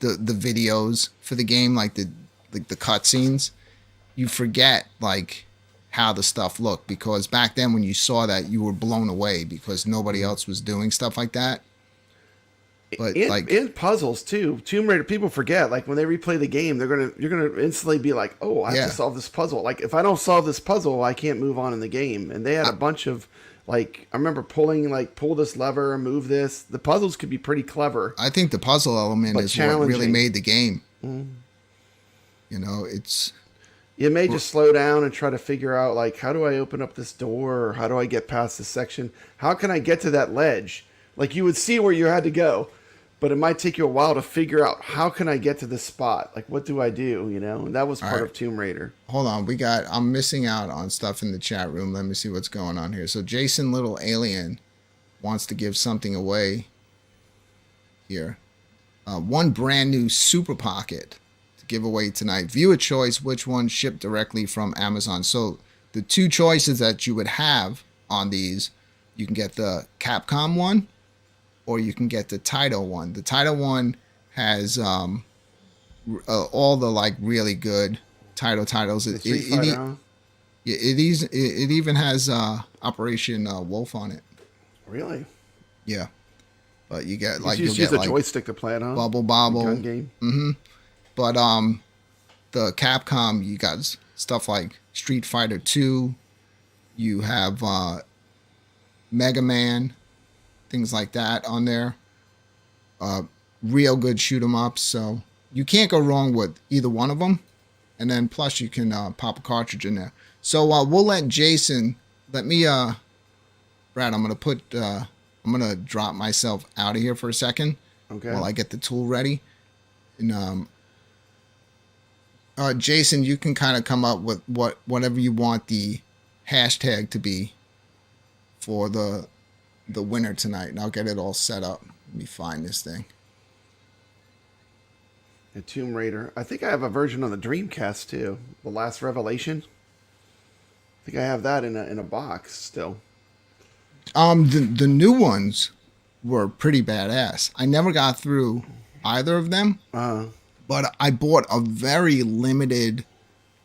videos for the game, like the cutscenes, you forget like how the stuff looked, because back then when you saw that, you were blown away because nobody else was doing stuff like that. But in puzzles too, Tomb Raider, people forget, like when they replay the game, you're gonna instantly be like, oh, I have to solve this puzzle. Like if I don't solve this puzzle, I can't move on in the game. And they had a bunch of like, I remember pull this lever and move this. The puzzles could be pretty clever. I think the puzzle element is what really made the game. Mm. You know, you may just slow down and try to figure out, like, how do I open up this door? Or how do I get past this section? How can I get to that ledge? Like, you would see where you had to go, but it might take you a while to figure out, how can I get to this spot? Like, what do I do? You know, and that was part of Tomb Raider. Hold on. I'm missing out on stuff in the chat room. Let me see what's going on here. So Jason Little Alien wants to give something away here. One brand new Super Pocket giveaway tonight. Viewer choice, which one shipped directly from Amazon. So the two choices that you would have on these, you can get the Capcom one or you can get the Taito one. The Taito one has all the like really good Taito titles. It even has Operation Wolf on it. Really? Yeah. But you get like you'll get a joystick to play it on. Bubble Bobble. Gun game. Mm-hmm. But the Capcom, you got stuff like Street Fighter 2. You have Mega Man, things like that on there. Real good shoot 'em ups. So you can't go wrong with either one of them. And then plus you can pop a cartridge in there. So we'll let Jason. Let me, Brad. I'm gonna drop myself out of here for a second. Okay. While I get the tool ready. And Jason, you can kind of come up with whatever you want the hashtag to be for the winner tonight, and I'll get it all set up. Let me find this thing. A Tomb Raider. I think I have a version on the Dreamcast too. The Last Revelation. I think I have that in a box still. The new ones were pretty badass. I never got through either of them. But I bought a very limited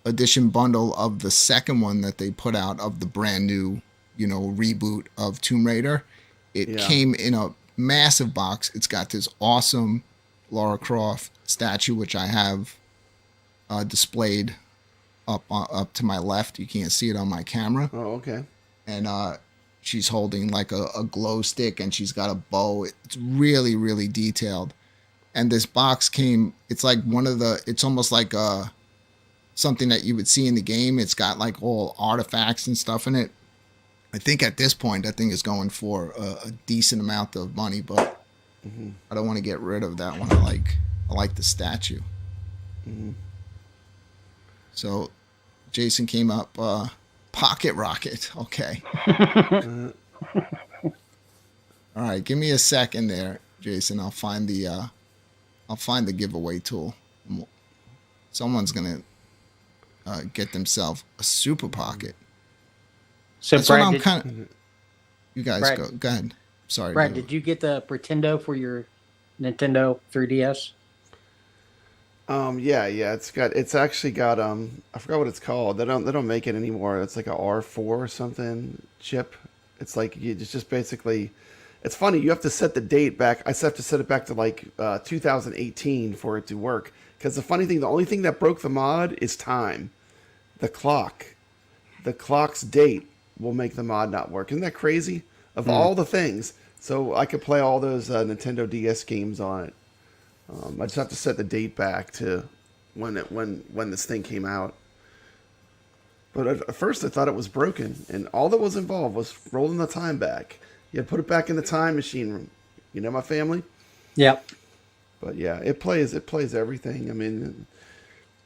edition bundle of the second one that they put out of the brand new, reboot of Tomb Raider. It came in a massive box. It's got this awesome Lara Croft statue, which I have displayed up to my left. You can't see it on my camera. Oh, okay. And she's holding like a glow stick, and she's got a bow. It's really, really detailed. And this box came, it's like it's almost like something that you would see in the game. It's got like all artifacts and stuff in it. I think at this point, that thing is going for a decent amount of money, but I don't want to get rid of that one. I like the statue. So Jason came up, pocket rocket. Okay. All right. Give me a second there, Jason. I'll find the giveaway tool. Someone's going to get themselves a super pocket. So that's Brad, what I'm kind of. You guys Brad, go ahead. Sorry, Brad. Did you get the Pretendo for your Nintendo 3DS? Yeah. It's actually got I forgot what it's called. They don't make it anymore. It's like a R4 or something chip. It's like it's just basically. It's funny. You have to set the date back. I have to set it back to like 2018 for it to work. Because the funny thing, the only thing that broke the mod is time. The clock. The clock's date will make the mod not work. Isn't that crazy? Of all the things. So I could play all those Nintendo DS games on it. I just have to set the date back to when this thing came out. But at first I thought it was broken, and all that was involved was rolling the time back. You had to put it back in the time machine. You know my family? Yep. But yeah, it plays everything. I mean,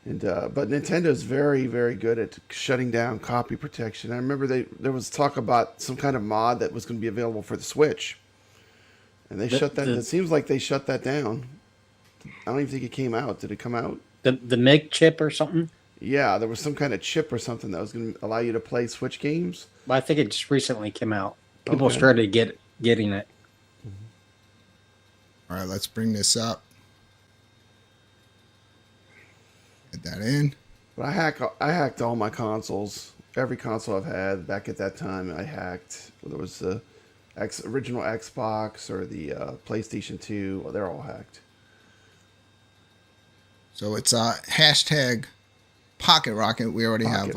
but Nintendo's very, very good at shutting down copy protection. I remember there was talk about some kind of mod that was going to be available for the Switch, and they shut that. It seems like they shut that down. I don't even think it came out. Did it come out? The MIG chip or something? Yeah, there was some kind of chip or something that was going to allow you to play Switch games. Well, I think it just recently came out. People started getting it. All right, let's bring this up. Get that in. But I hacked all my consoles. Every console I've had back at that time, I hacked. Whether it was the original Xbox or the PlayStation 2, well, they're all hacked. So it's hashtag Pocket Rocket. We already have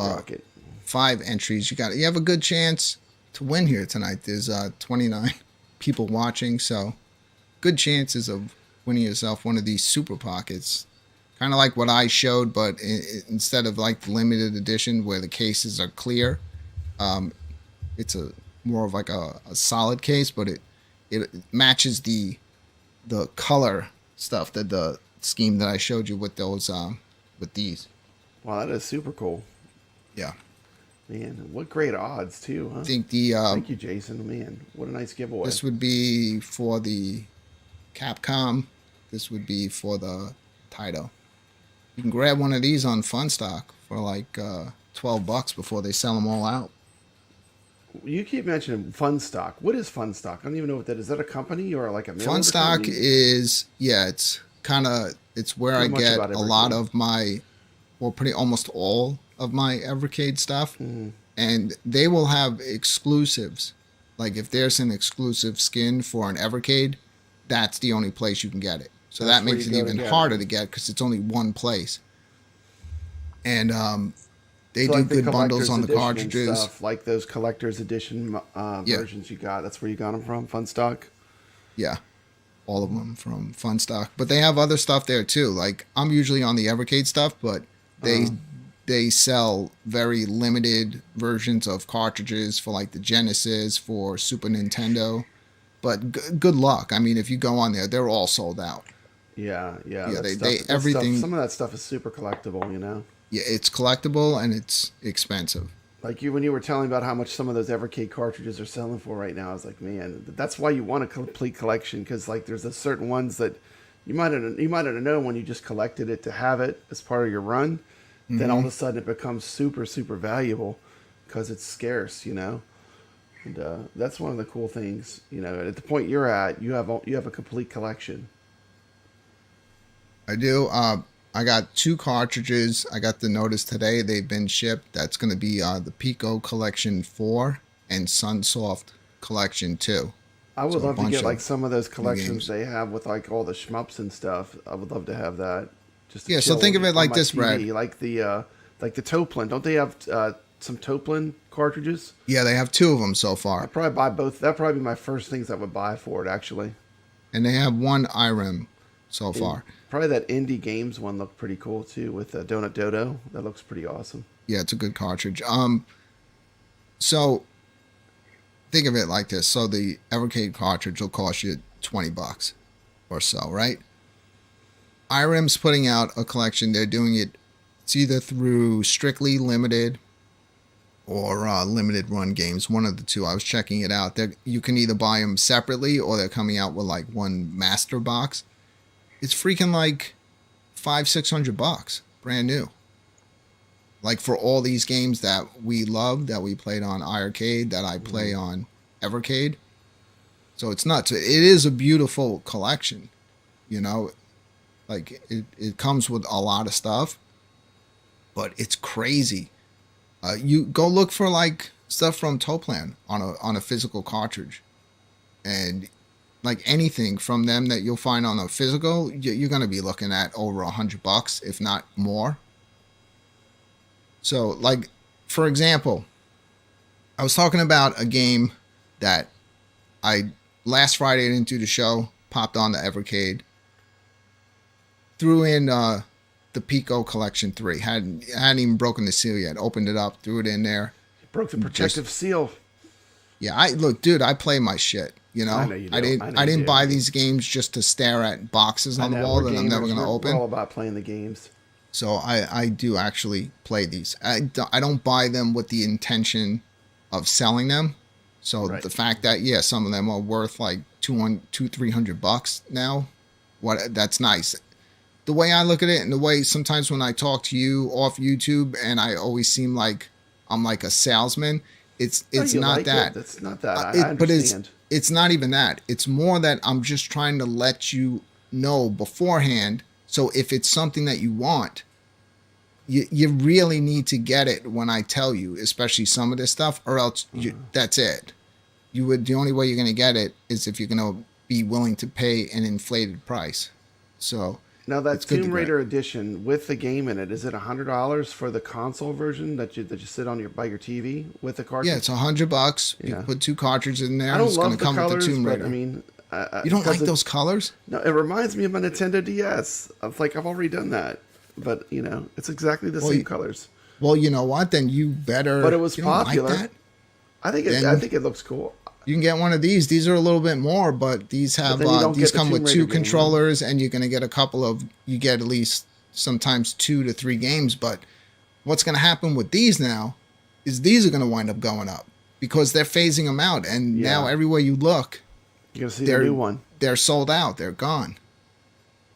5 entries. You have a good chance to win here tonight. There's 29 people watching, so good chances of winning yourself one of these super pockets. Kind of like what I showed, but instead of like the limited edition where the cases are clear, it's more of like a solid case, but it matches the color stuff, that the scheme that I showed you with those with these. Wow, that is super cool. Yeah. Man, what great odds too, huh? I think thank you, Jason. Man, what a nice giveaway. This would be for the Capcom. This would be for the Taito. You can grab one of these on Funstock for like $12 before they sell them all out. You keep mentioning Funstock. What is Funstock? I don't even know what that is. Is that a company or like a Funstock is, it's where I get a lot of my, almost all of my Evercade stuff. And they will have exclusives. Like if there's an exclusive skin for an Evercade, that's the only place you can get it. So that makes it even harder to get because it's only one place. And they do good bundles on the cartridges. Stuff, like those collector's edition versions you got. That's where you got them from, Funstock? Yeah. All of them from Funstock. But they have other stuff there too. Like I'm usually on the Evercade stuff, but they sell very limited versions of cartridges for like the Genesis, for Super Nintendo. But good luck. I mean, if you go on there, they're all sold out. Yeah. Everything. Some of that stuff is super collectible, you know. Yeah, it's collectible and it's expensive. Like when you were telling about how much some of those Evercade cartridges are selling for right now, I was like, man, that's why you want a complete collection, because like there's a certain ones that you might have known when you just collected it to have it as part of your run. Then all of a sudden it becomes super, super valuable because it's scarce, you know. And that's one of the cool things, you know. At the point you're at, you have a complete collection. I do. I got 2 cartridges. I got the notice today they've been shipped. That's going to be the Pico Collection 4 and Sunsoft Collection 2. I would So a love to bunch get of like some of those games. collections they have with like all the shmups and stuff. I would love to have that. Just to Yeah, so chill think of it on like my this, Brad. TV, like the Toplin. Don't they have some Toplin cartridges? Yeah, they have 2 of them so far. I'd probably buy both. That'd probably be my first things I would buy for it, actually. And they have 1 IREM so far. Probably that Indie Games one looked pretty cool too with Donut Dodo. That looks pretty awesome. Yeah, it's a good cartridge. So think of it like this. So the Evercade cartridge will cost you $20 or so, right? IREM's putting out a collection. They're doing it, it's either through strictly limited or limited run games, one of the two. I was checking it out. You can either buy them separately or they're coming out with like one master box. It's freaking like $500-600 brand new. Like for all these games that we love, that we played on iArcade, that I play on Evercade. So it's nuts. It is a beautiful collection, you know. Like it comes with a lot of stuff, but it's crazy. You go look for like stuff from Toplan on a physical cartridge, and like anything from them that you'll find on a physical, you're gonna be looking at over $100, if not more. So, like for example, I was talking about a game that last Friday I didn't do the show, popped on the Evercade, threw in the Pico Collection 3. Hadn't even broken the seal yet. Opened it up, threw it in there. Broke the protective seal. Yeah, look, dude, I play my shit. You know, I know you do. I didn't buy these games just to stare at boxes on the wall that I'm never going to open. We're all about playing the games. So I do actually play these. I don't buy them with the intention of selling them. So the fact that some of them are worth like $200-300 now, that's nice. The way I look at it, and the way sometimes when I talk to you off YouTube, and I always seem like I'm like a salesman. It's not like that. It's not that. I understand. But it's not even that. It's more that I'm just trying to let you know beforehand. So if it's something that you want, you really need to get it when I tell you, especially some of this stuff, or else that's it. The only way you're going to get it is if you're going to be willing to pay an inflated price. So now that Tomb Raider edition with the game in it, is it $100 for the console version that you sit on by your TV with the cartridge? Yeah, it's $100. You can put 2 cartridges in there. I don't it's love going to come colors, with the Tomb Raider. But, I mean, you don't like those colors? No, it reminds me of my Nintendo DS. It's like I've already done that, but you know, it's exactly the same colors. Well, you know what? Then you better. But it was popular. Like that? I think it looks cool. You can get one of these. These are a little bit more, but these have these come with 2 controllers, and you're going to get a couple of. You get at least sometimes 2 to 3 games. But what's going to happen with these now is these are going to wind up going up because they're phasing them out, and now everywhere you look, you're going to see the new one. They're sold out. They're gone.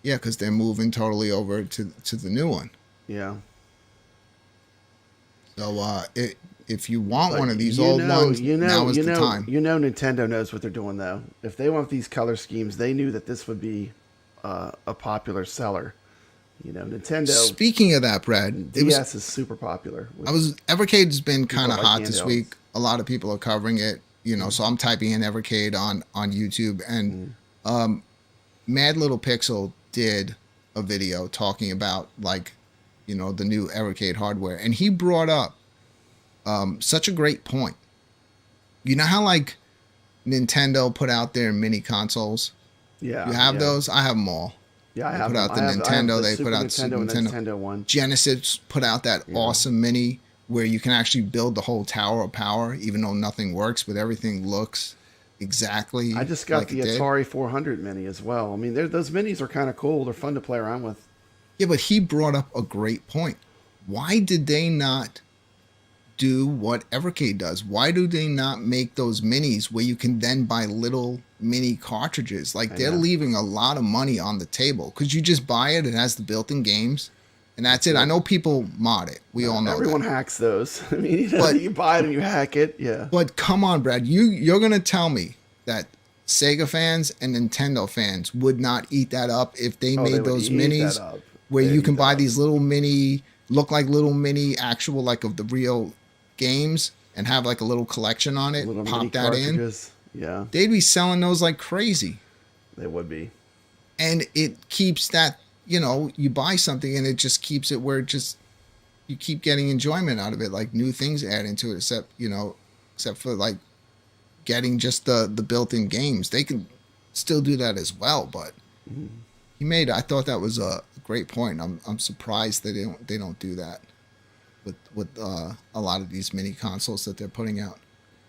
Yeah, because they're moving totally over to the new one. Yeah. So if you want one of these old ones, now is the time. You know Nintendo knows what they're doing, though. If they want these color schemes, they knew that this would be a popular seller. You know, Nintendo. Speaking of that, Brad, DS is super popular. Evercade's been kind of hot this week. A lot of people are covering it. You know, so I'm typing in Evercade on YouTube, and Mad Little Pixel did a video talking about like, you know, the new Evercade hardware, and he brought up such a great point. You know how like Nintendo put out their mini consoles? Yeah. You have those? I have them all. Yeah, I have put out the Nintendo. They put out Super Nintendo. Nintendo one. Genesis put out that awesome mini where you can actually build the whole tower of power, even though nothing works, but everything looks exactly. I just got like the Atari 400 mini as well. I mean, those minis are kind of cool. They're fun to play around with. Yeah, but he brought up a great point. Why did they not do what Evercade does? Why do they not make those minis where you can then buy little mini cartridges? Like they're leaving a lot of money on the table because you just buy it. It has the built-in games, and that's it. I know people mod it. We all know everyone hacks those. I mean, you buy it and you hack it. Yeah. But come on, Brad, you're gonna tell me that Sega fans and Nintendo fans would not eat that up if they made those minis where you can buy these little mini, look like little mini actual like of the real games and have like a little collection on it, pop that in. Yeah. they'd be selling those like crazy. They would be. And it keeps that, you know, you buy something and it just keeps it where it just, you keep getting enjoyment out of it, like new things add into it, except for like getting just the built-in games. They can still do that as well, but I thought that was a great point. I'm surprised that they don't do that with a lot of these mini consoles that they're putting out.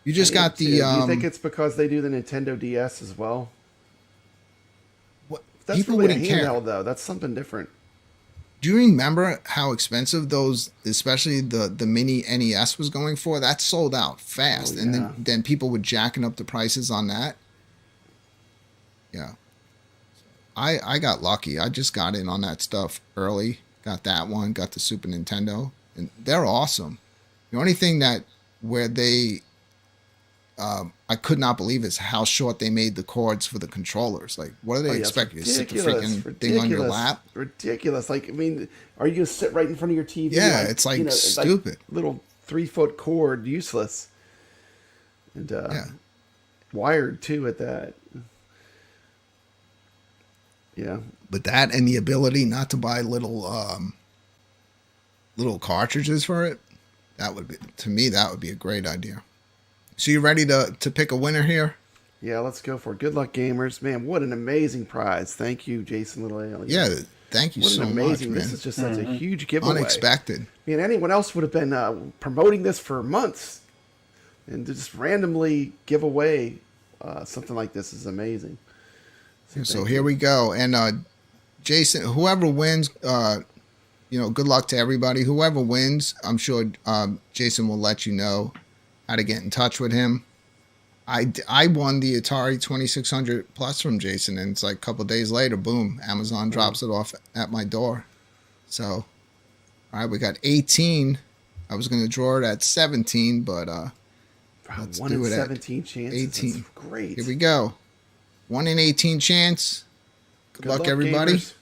You just got the. Do you think it's because they do the Nintendo DS as well? What, that's people really wouldn't a handheld, care though. That's something different. Do you remember how expensive those, especially the mini NES was going for? That sold out fast, and then people were jacking up the prices on that. Yeah, I got lucky. I just got in on that stuff early. Got that one. Got the Super Nintendo, and they're awesome. The only thing where they I could not believe is how short they made the cords for the controllers. Like, what are they expecting? To stick the freaking thing on your lap? Ridiculous. Like, I mean, are you going to sit right in front of your TV? Yeah, it's like stupid. Like little 3-foot cord, useless. And wired too at that. Yeah. But that and the ability not to buy little cartridges for it, that would be, to me, that would be a great idea. So you ready to pick a winner here? Yeah, let's go for it. Good luck, gamers. Man, what an amazing prize. Thank you, Jason Little Alien. Yeah, thank you so much, man. This is just such a huge giveaway. Unexpected. I mean, anyone else would have been promoting this for months. And to just randomly give away something like this is amazing. So here we go. And Jason, whoever wins, good luck to everybody. Whoever wins, I'm sure Jason will let you know how to get in touch with him. I won the Atari 2600 Plus from Jason, and it's like a couple of days later, boom, Amazon drops it off at my door. So, all right, we got 18. I was going to draw it at 17, but let's 1 do in it 17 at chances. 18. That's great. Here we go. 1 in 18 chance. Good luck, everybody. Gamers.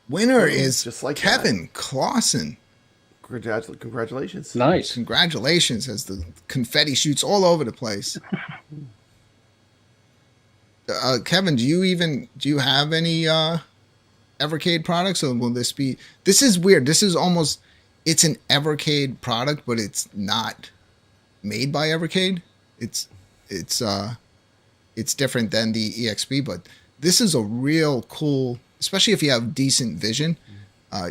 Winner is just like Kevin Clausen. Congratulations. Nice. Congratulations, as the confetti shoots all over the place. Kevin, do you have any Evercade products, or will this be? This is weird. This is almost, it's an Evercade product, but it's not made by Evercade. It's different than the EXP, but this is a real cool, especially if you have decent vision.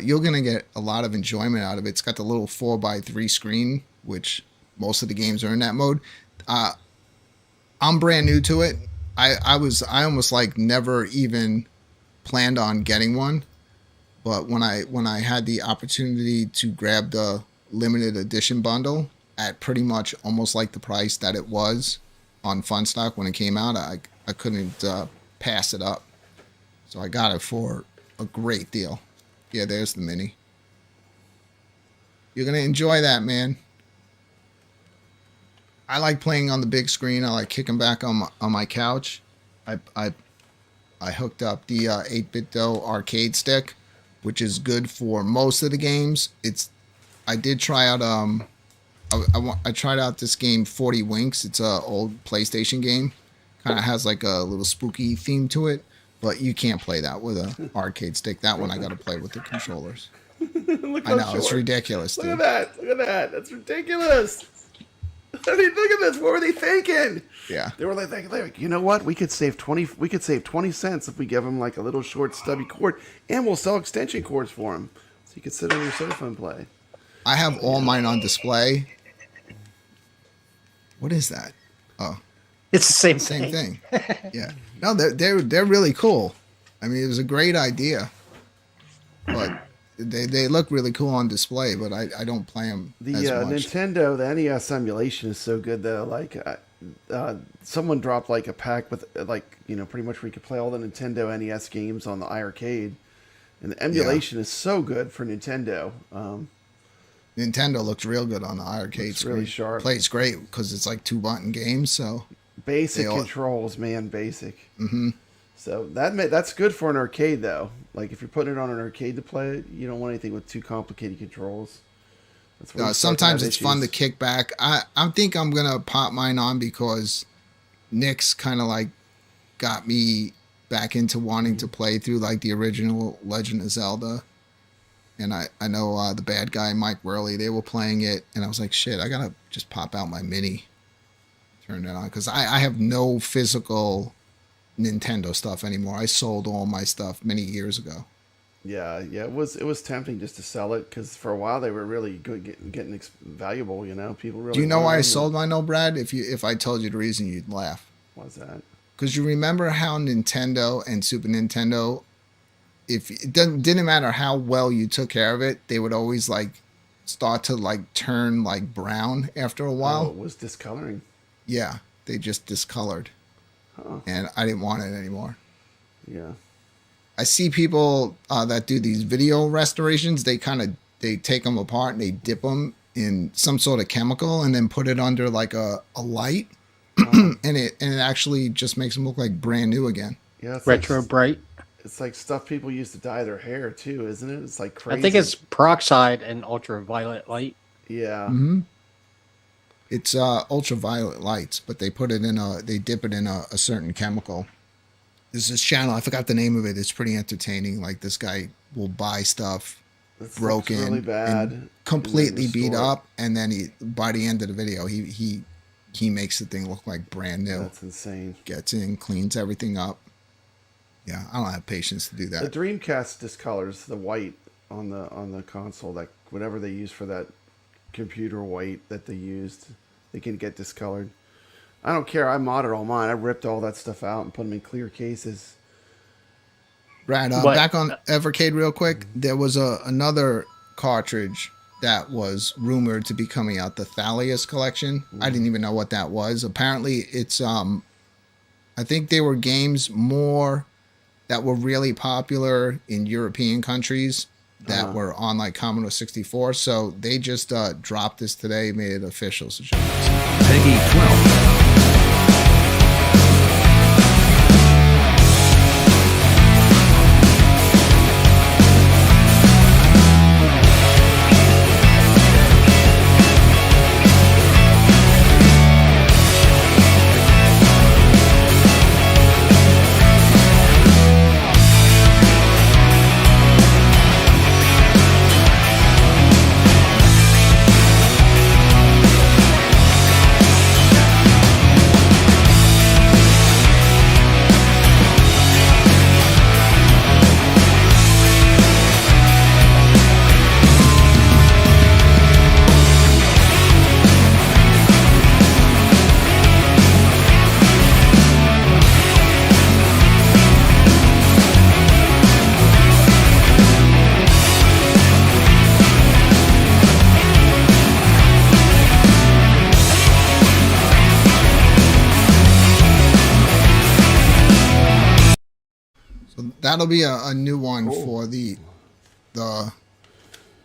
You're going to get a lot of enjoyment out of it. It's got the little 4x3 screen, which most of the games are in that mode. I'm brand new to it. I almost like never even planned on getting one. But when I had the opportunity to grab the limited edition bundle at pretty much almost like the price that it was on Funstock when it came out, I couldn't pass it up. So I got it for a great deal. Yeah, there's the mini. You're going to enjoy that, man. I like playing on the big screen. I like kicking back on my couch. I hooked up the 8BitDo arcade stick, which is good for most of the games. I did try out I tried out this game 40 Winks. It's an old PlayStation game. Kind of has like a little spooky theme to it. But you can't play that with an arcade stick. That one I got to play with the controllers. I know, it's ridiculous, dude. Look at that. That's ridiculous. I mean, look at this. What were they thinking? Yeah. They were like, you know what? We could save 20 cents if we give them like a little short stubby cord, and we'll sell extension cords for them. So you could sit on your sofa and play. I have all mine on display. What is that? Oh. It's the same thing. Yeah. No, they're really cool. I mean, it was a great idea, but they look really cool on display. But I don't play them. The as much. Nintendo, the NES emulation is so good though. Like, someone dropped like a pack with pretty much where you could play all the Nintendo NES games on the iArcade, and the emulation is so good for Nintendo. Nintendo looks real good on the iArcade screen. Really sharp. Plays great because it's like 2-button games. So basic controls, man, basic. Mm-hmm. So that's good for an arcade though. Like if you're putting it on an arcade to play it, you don't want anything with too complicated controls. That's where sometimes it's fun to kick back. I think I'm gonna pop mine on because Nick's kind of like got me back into wanting to play through like the original Legend of Zelda. And I know the bad guy, Mike Worley, they were playing it. And I was like, shit, I got to just pop out my mini. Turn it on. Because I have no physical Nintendo stuff anymore. I sold all my stuff many years ago. Yeah. It was tempting just to sell it. Because for a while they were really good, getting valuable, you know. People really. Do you know why I sold mine, though, Brad? If I told you the reason, you'd laugh. Why's that? Because you remember how Nintendo and Super Nintendo, if it didn't matter how well you took care of it, they would always like start to like turn like brown after a while. Oh, it was discoloring. Yeah, they just discolored. And I didn't want it anymore. Yeah. I see people that do these video restorations. They take them apart and they dip them in some sort of chemical and then put it under like a light. and it actually just makes them look like brand new again. Yeah, it's retro bright. It's like stuff people used to dye their hair too, isn't it? It's like crazy. I think it's peroxide and ultraviolet light. Yeah. Mm-hmm. It's ultraviolet lights, but they put it in they dip it in a certain chemical. There's this channel, I forgot the name of it. It's pretty entertaining. Like this guy will buy stuff broken, really bad, and completely beat up, and then by the end of the video, he makes the thing look like brand new. That's insane. Gets in, cleans everything up. Yeah, I don't have patience to do that. The Dreamcast discolors the white on the console. That whatever they use for that computer white that they used, they can get discolored. I don't care. I modded all mine. I ripped all that stuff out and put them in clear cases. Brad, back on Evercade real quick. There was another cartridge that was rumored to be coming out, the Thalius collection. I didn't even know what that was. Apparently, it's I think they were games more that were really popular in European countries that were on like Commodore 64. So they just dropped this today, made it official. So Peggy 12. that'll be a new one for the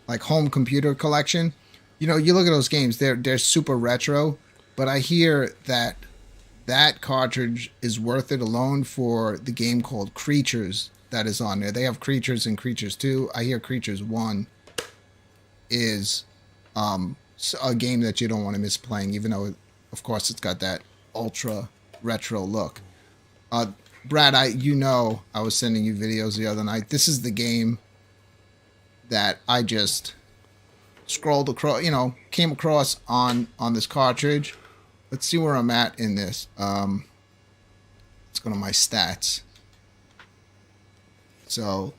like home computer collection. You know, you look at those games, they're super retro, but I hear that cartridge is worth it alone for the game called Creatures that is on there. They have Creatures and Creatures 2. I hear Creatures 1 is a game that you don't want to miss playing, even though, of course, it's got that ultra retro look. Brad, I was sending you videos the other night. This is the game that I just scrolled across, came across on this cartridge. Let's see where I'm at in this. Let's go to my stats. So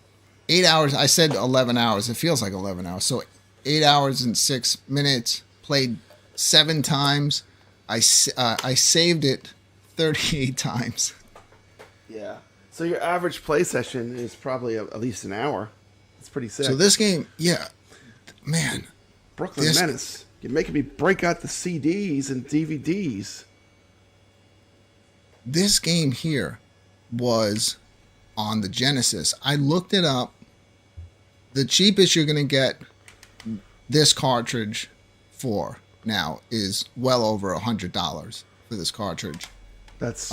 8 hours, I said 11 hours. It feels like 11 hours. So 8 hours and 6 minutes, played 7 times. I saved it 38 times. Yeah. So your average play session is probably at least an hour. It's pretty sick. So this game, yeah, man. Brooklyn Menace. You're making me break out the CDs and DVDs. This game here was on the Genesis. I looked it up. The cheapest you're going to get this cartridge for now is well over $100 for this cartridge. That's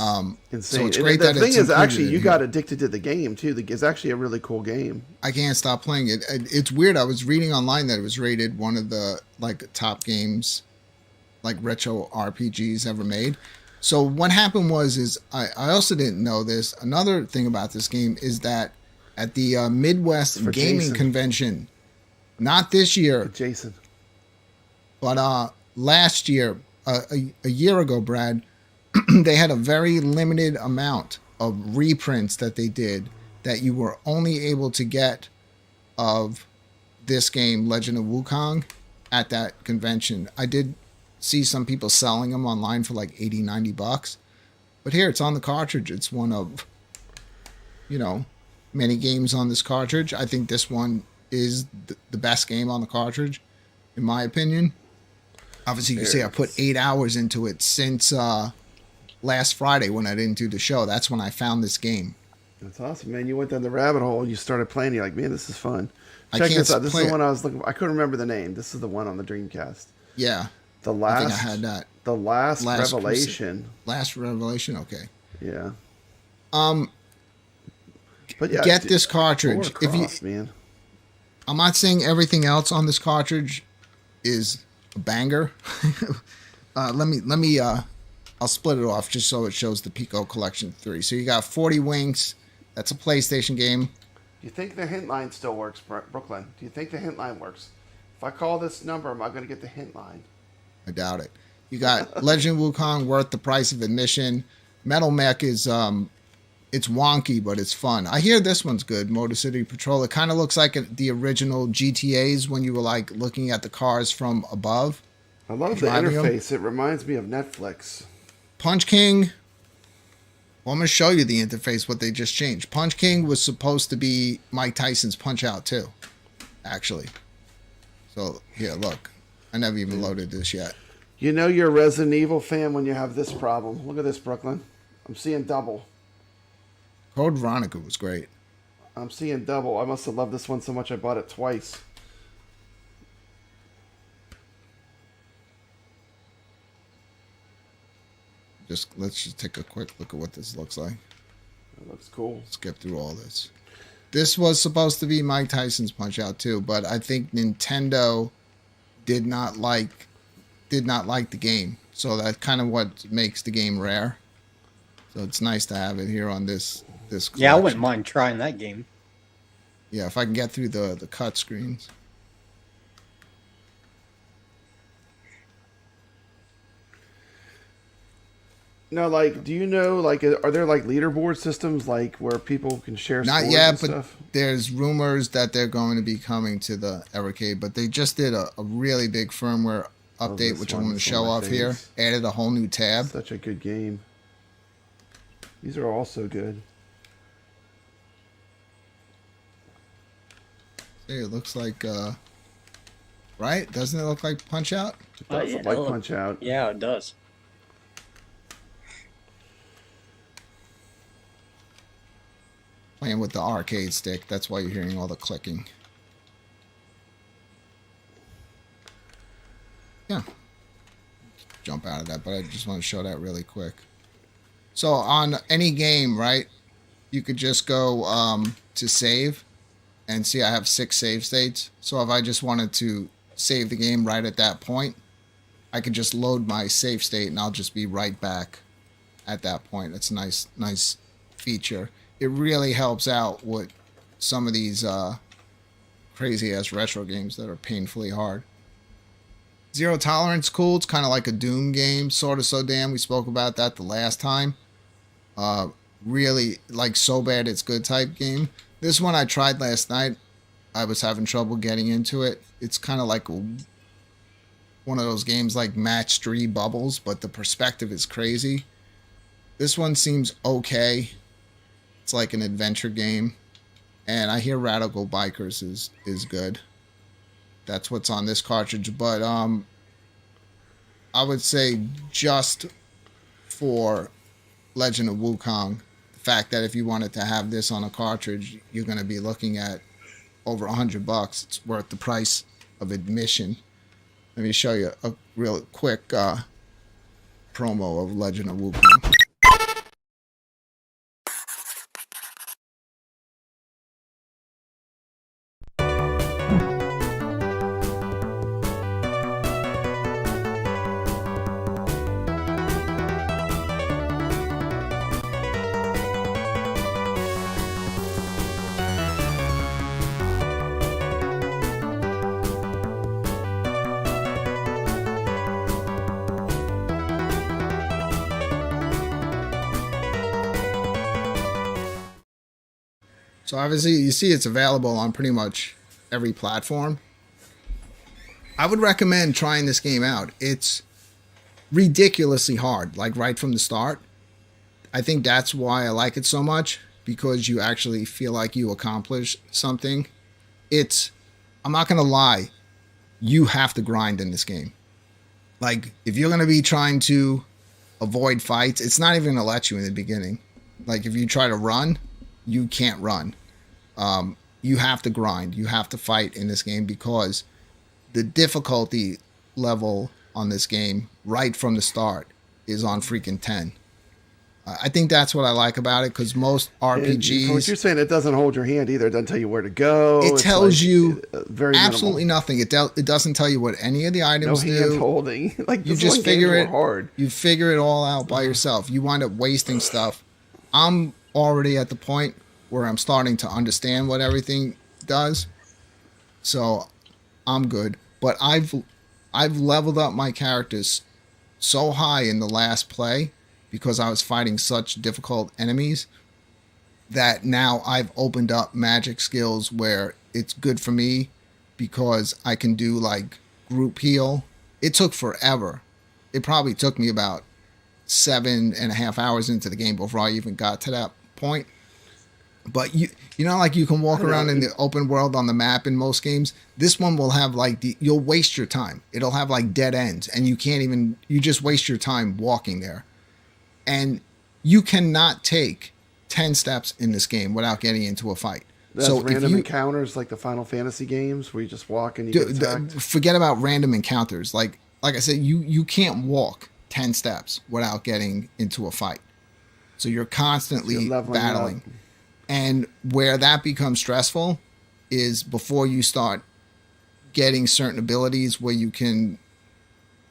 insane. So it's great and that the thing is, actually, you here. got addicted to the game too. It's actually a really cool game. I can't stop playing it. It's weird. I was reading online that it was rated one of the like top games, like retro RPGs ever made. So what happened was I also didn't know this. Another thing about this game is that at the Midwest Gaming Jason. Convention, not this year, Jason, but last year, a year ago, Brad, they had a very limited amount of reprints that they did that you were only able to get of this game, Legend of Wukong, at that convention. I did see some people selling them online for like 80, 90 bucks. But here, it's on the cartridge. It's one of, many games on this cartridge. I think this one is the best game on the cartridge, in my opinion. Obviously, you can say I put 8 hours into it since last Friday when I didn't do the show. That's when I found this game. that's awesome, man. You went down the rabbit hole and you started playing. You're like, man, this is fun. Check this out. This is the one I was looking for. I couldn't remember the name. This is the one on the Dreamcast. Yeah. The last, I think I had that. The last Revelation. Last Revelation, okay. Yeah. But yeah, get this cartridge. Man. I'm not saying everything else on this cartridge is a banger. Let me I'll split it off just so it shows the Pico Collection 3. So you got 40 Winks. That's a PlayStation game. Do you think the hint line still works, Brooklyn? Do you think the hint line works? If I call this number, am I going to get the hint line? I doubt it. You got Legend of Wukong, worth the price of admission. Metal Mech is it's wonky, but it's fun. I hear this one's good. Motor City Patrol. It kind of looks like the original GTAs when you were like looking at the cars from above. I love the interface. It reminds me of Netflix. Punch King. Well, I'm going to show you the interface, what they just changed. Punch King was supposed to be Mike Tyson's Punch Out too, actually. So here, look. I never even loaded this yet. You know you're a Resident Evil fan when you have this problem. Look at this, Brooklyn. I'm seeing double. Code Veronica was great. I'm seeing double. I must have loved this one so much I bought it twice. Let's just take a quick look at what this looks like. It looks cool. Let's get through all this. This was supposed to be Mike Tyson's Punch Out too, but I think Nintendo did not like the game. So that's kind of what makes the game rare. So it's nice to have it here on this collection. Yeah, I wouldn't mind trying that game. Yeah, if I can get through the cut screens. No, like, do you know, like, are there like leaderboard systems like where people can share scores? Not yet, and but stuff? there's rumors that they're going to be coming to the Evercade. But they just did a really big firmware update, which I'm going to show off here. Added a whole new tab. Such a good game. These are all so good. See, it looks like, right? Doesn't it look like Punch Out? It does look like Punch Out. Yeah, it does. Playing with the arcade stick. That's why you're hearing all the clicking. Yeah. Jump out of that, but I just want to show that really quick. So on any game, right, you could just go to save and see I have 6 save states. So if I just wanted to save the game right at that point, I could just load my save state and I'll just be right back at that point. It's a nice feature. It really helps out with some of these crazy ass retro games that are painfully hard. Zero Tolerance, cool. It's kind of like a Doom game, sort of. So damn, we spoke about that the last time. Really like so bad it's good type game. This one I tried last night. I was having trouble getting into it. It's kind of like one of those games like Match 3 Bubbles, but the perspective is crazy. This one seems okay. It's like an adventure game. And I hear Radical Bikers is good. That's what's on this cartridge. But I would say just for Legend of Wukong, the fact that if you wanted to have this on a cartridge, you're going to be looking at over $100. It's worth the price of admission. Let me show you a real quick promo of Legend of Wukong. So obviously you see it's available on pretty much every platform. I would recommend trying this game out. It's ridiculously hard, like right from the start. I think that's why I like it so much, because you actually feel like you accomplished something. I'm not going to lie, you have to grind in this game. Like, if you're going to be trying to avoid fights, it's not even going to let you in the beginning. Like, if you try to run, you can't run. You have to grind. You have to fight in this game, because the difficulty level on this game right from the start is on freaking 10. I think that's what I like about it, because most RPGs... So what you're saying, it doesn't hold your hand either. It doesn't tell you where to go. It tells you very absolutely minimal. nothing. It doesn't tell you what any of the items no do. hand holding. Like, You just figure it. You figure it all out by yourself. You wind up wasting stuff. I'm already at the point where I'm starting to understand what everything does, so I'm good. But I've leveled up my characters so high in the last play, because I was fighting such difficult enemies, that now I've opened up magic skills where it's good for me, because I can do like group heal. It took forever. It probably took me about 7.5 hours into the game before I even got to that point. But you know, like you can walk around in the open world on the map in most games. This one will have like you'll waste your time. It'll have like dead ends, and you just waste your time walking there. And you cannot take 10 steps in this game without getting into a fight. So random encounters like the Final Fantasy games where you just walk and you get attacked. Forget about random encounters. Like I said, you can't walk 10 steps without getting into a fight. So you're constantly battling. Up. And where that becomes stressful is before you start getting certain abilities where you can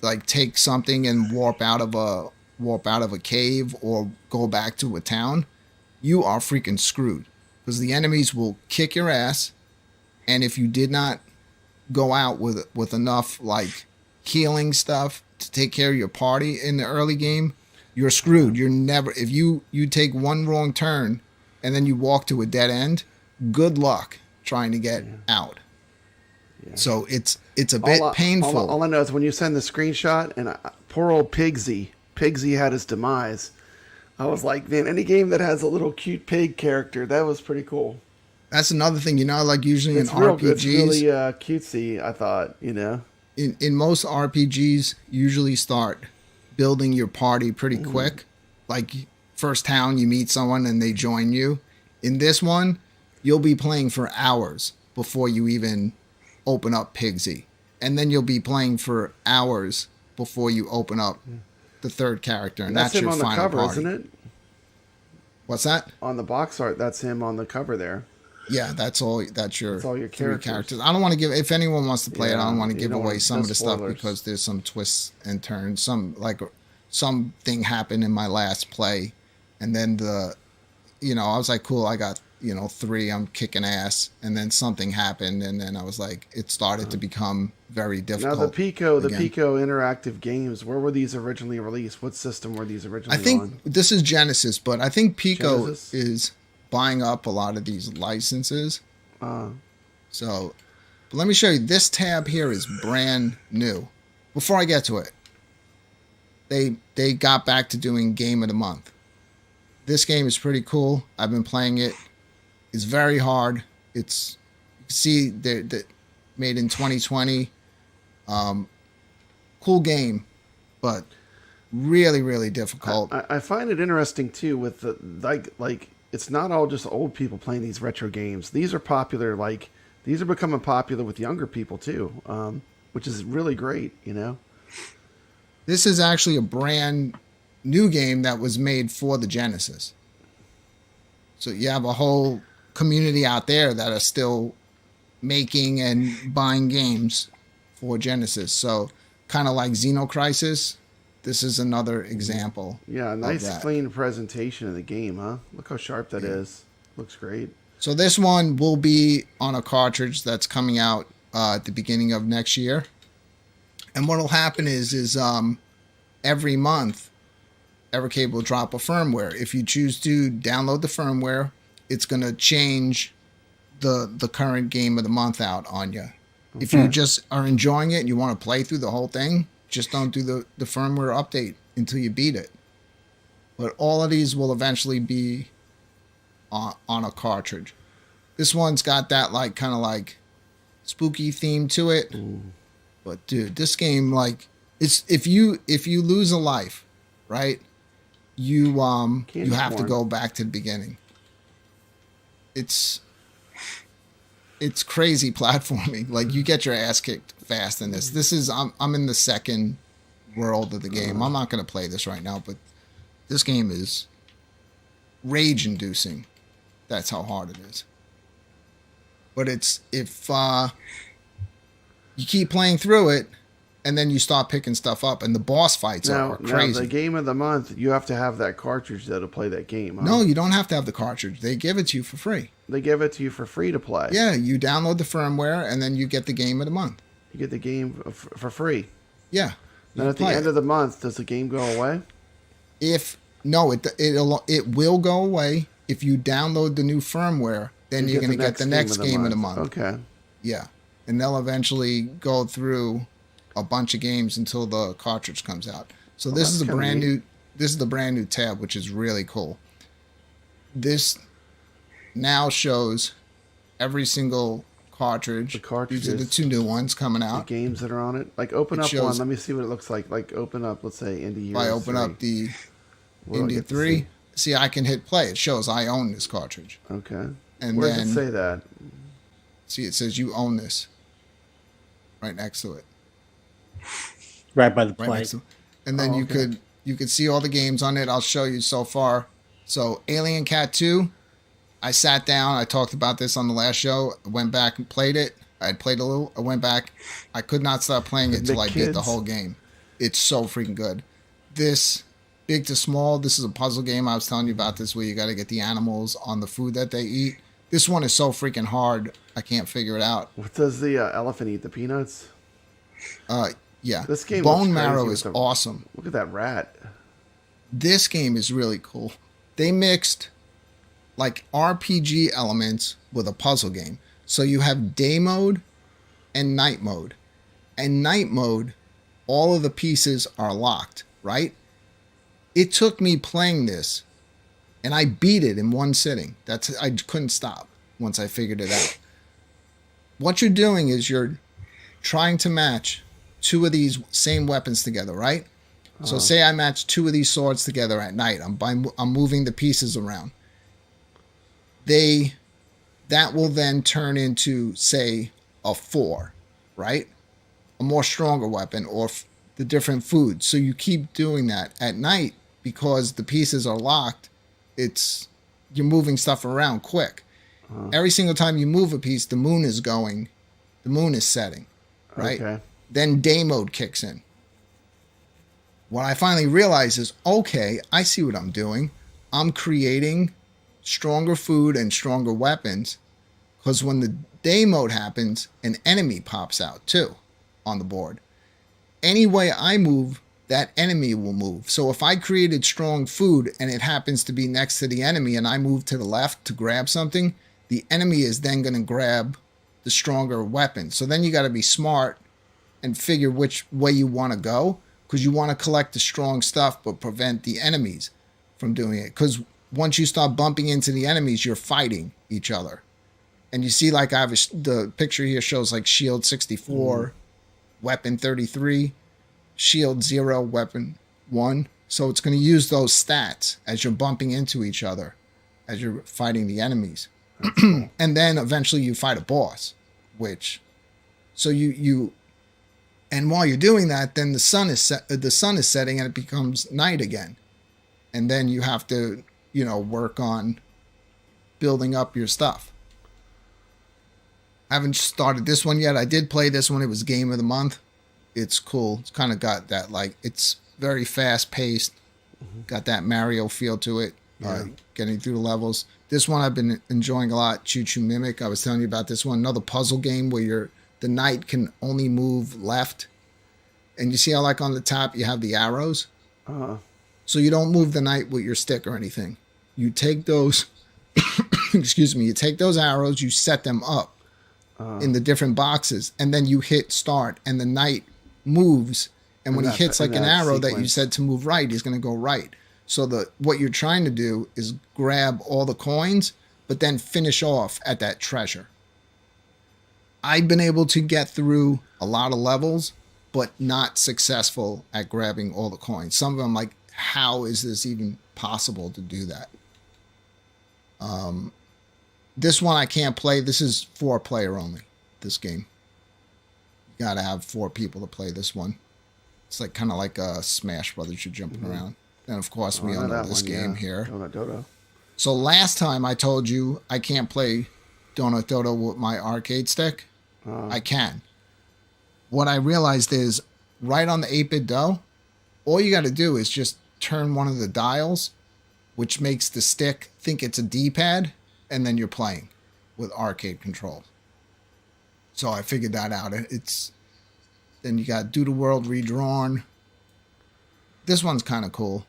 like take something and warp out of a cave or go back to a town. You are freaking screwed, because the enemies will kick your ass. And if you did not go out with enough like healing stuff to take care of your party in the early game, you're screwed. You're never, if you take one wrong turn and then you walk to a dead end, good luck trying to get out. Yeah. So it's a bit painful. All I know is when you send the screenshot, and poor old Pigsy had his demise. I was like, man, any game that has a little cute pig character, that was pretty cool. That's another thing, like usually it's in real RPGs. Good. It's really cutesy, I thought, In most RPGs, usually start building your party pretty quick. Like, first town, you meet someone and they join you. In this one, you'll be playing for hours before you even open up Pigsy. And then you'll be playing for hours before you open up the third character. And that's your final party. That's him on the cover, isn't it? What's that? On the box art, that's him on the cover there. Yeah, that's all your characters. Three characters. I don't want to give, if anyone wants to play it, I don't want to give away some of the stuff, because there's some twists and turns. Something happened in my last play, and then I was like, cool, I got 3, I'm kicking ass, and then something happened, and then I was like, it started to become very difficult. Now the Pico Interactive Games, where were these originally released? What system were these originally on? I think this is Genesis, but I think Pico is buying up a lot of these licenses. But let me show you. This tab here is brand new. Before I get to it, they got back to doing Game of the Month. This game is pretty cool. I've been playing it. It's very hard. It's, you can see they're made in 2020. Cool game, but really, really difficult. I find it interesting too with the like it's not all just old people playing these retro games. These are popular. Like, these are becoming popular with younger people too, which is really great. This is actually a brand new game that was made for the Genesis. So you have a whole community out there that are still making and buying games for Genesis. So kind of like Xenocrisis, this is another example. Yeah, nice clean presentation of the game, huh? Look how sharp that is. Looks great. So this one will be on a cartridge that's coming out at the beginning of next year. And what will happen is every month, Evercade will drop a firmware. If you choose to download the firmware it's going to change the current game of the month out on you. If you just are enjoying it and you want to play through the whole thing, just don't do the firmware update until you beat it. But all of these will eventually be on a cartridge. This one's got that like kind of like spooky theme to it. Ooh. But dude, this game, like, it's if you lose a life, right? You have to go back to the beginning. It's crazy platforming. Like, you get your ass kicked fast in this. This is I'm in the second world of the game. I'm not gonna play this right now, but this game is rage inducing. That's how hard it is. But it's if you keep playing through it, and then you start picking stuff up, and the boss fights are crazy. Now, the game of the month, you have to have that cartridge that'll play that game. Huh? No, you don't have to have the cartridge. They give it to you for free. They give it to you for free to play. Yeah, you download the firmware, and then you get the game of the month. You get the game for free. Yeah. Then at the end of the month, does the game go away? It will go away if you download the new firmware. Then you're going to get the next game of the month. Okay. Yeah, and they'll eventually go through a bunch of games until the cartridge comes out. So this is a brand new. This is the brand new tab, which is really cool. This now shows every single cartridge. The cartridges. These are the two new ones coming out. The games that are on it. Like, open up one. Let me see what it looks like. Like, open up, let's say, Indie Year. If I open up the Indie 3, see, I can hit play. It shows I own this cartridge. Okay. And where then, does it say that? See, it says you own this. Right next to it. Right by the play. And then you could see all the games on it. I'll show you so far. So Alien Cat 2, I sat down. I talked about this on the last show. I went back and played it. I had played a little. I went back. I could not stop playing it until I beat the whole game. It's so freaking good. This Big to Small, this is a puzzle game. I was telling you about this where you got to get the animals on the food that they eat. This one is so freaking hard. I can't figure it out. What does the elephant eat? The peanuts? Yeah. This game Bone Marrow is awesome. Look at that rat. This game is really cool. They mixed like RPG elements with a puzzle game. So you have day mode and night mode. And night mode, all of the pieces are locked, right? It took me playing this, and I beat it in one sitting. I couldn't stop once I figured it out. What you're doing is you're trying to match two of these same weapons together, right? So say I match two of these swords together at night. I'm moving the pieces around. That will then turn into, say, a 4, right? A more stronger weapon, or the different foods. So you keep doing that at night because the pieces are locked. You're moving stuff around quick. Every single time you move a piece, the moon is setting, right? Okay. Then day mode kicks in. What I finally realized is, okay, I see what I'm doing. I'm creating stronger food and stronger weapons, because when the day mode happens, an enemy pops out too on the board. Any way I move, that enemy will move. So if I created strong food and it happens to be next to the enemy and I move to the left to grab something, the enemy is then going to grab the stronger weapon. So then you got to be smart and figure which way you want to go, because you want to collect the strong stuff but prevent the enemies from doing it. Because once you start bumping into the enemies, you're fighting each other. And you see, like, the picture here shows like shield 64, weapon 33, shield 0, weapon 1. So it's going to use those stats as you're bumping into each other, as you're fighting the enemies. And then eventually you fight a boss, and while you're doing that, then the sun is setting and it becomes night again. And then you have to, work on building up your stuff. I haven't started this one yet. I did play this one. It was game of the month. It's cool. It's kind of got that, like, it's very fast paced. Got that Mario feel to it. Getting through the levels. This one I've been enjoying a lot. Choo Choo Mimic. I was telling you about this one. Another puzzle game where the knight can only move left. And you see how, like, on the top you have the arrows? So you don't move the knight with your stick or anything. You take those excuse me, you take those arrows, you set them up in the different boxes, and then you hit start, and the knight moves. And when he hits like an arrow that you said to move right, he's going to go right. So what you're trying to do is grab all the coins, but then finish off at that treasure. I've been able to get through a lot of levels, but not successful at grabbing all the coins. Some of them, like, how is this even possible to do that? This one I can't play. This is 4-player only, this game. You got to have 4 people to play this one. It's like kind of like a Smash Brothers. You're jumping around. And, of course, we all know this game here. Donut Dodo. So last time I told you I can't play Donut Dodo with my arcade stick. I can. What I realized is right on the 8-bit dough, all you got to do is just turn one of the dials, which makes the stick think it's a D-pad, and then you're playing with arcade control. So I figured that out. Then you got Do the World Redrawn. This one's kind of cool.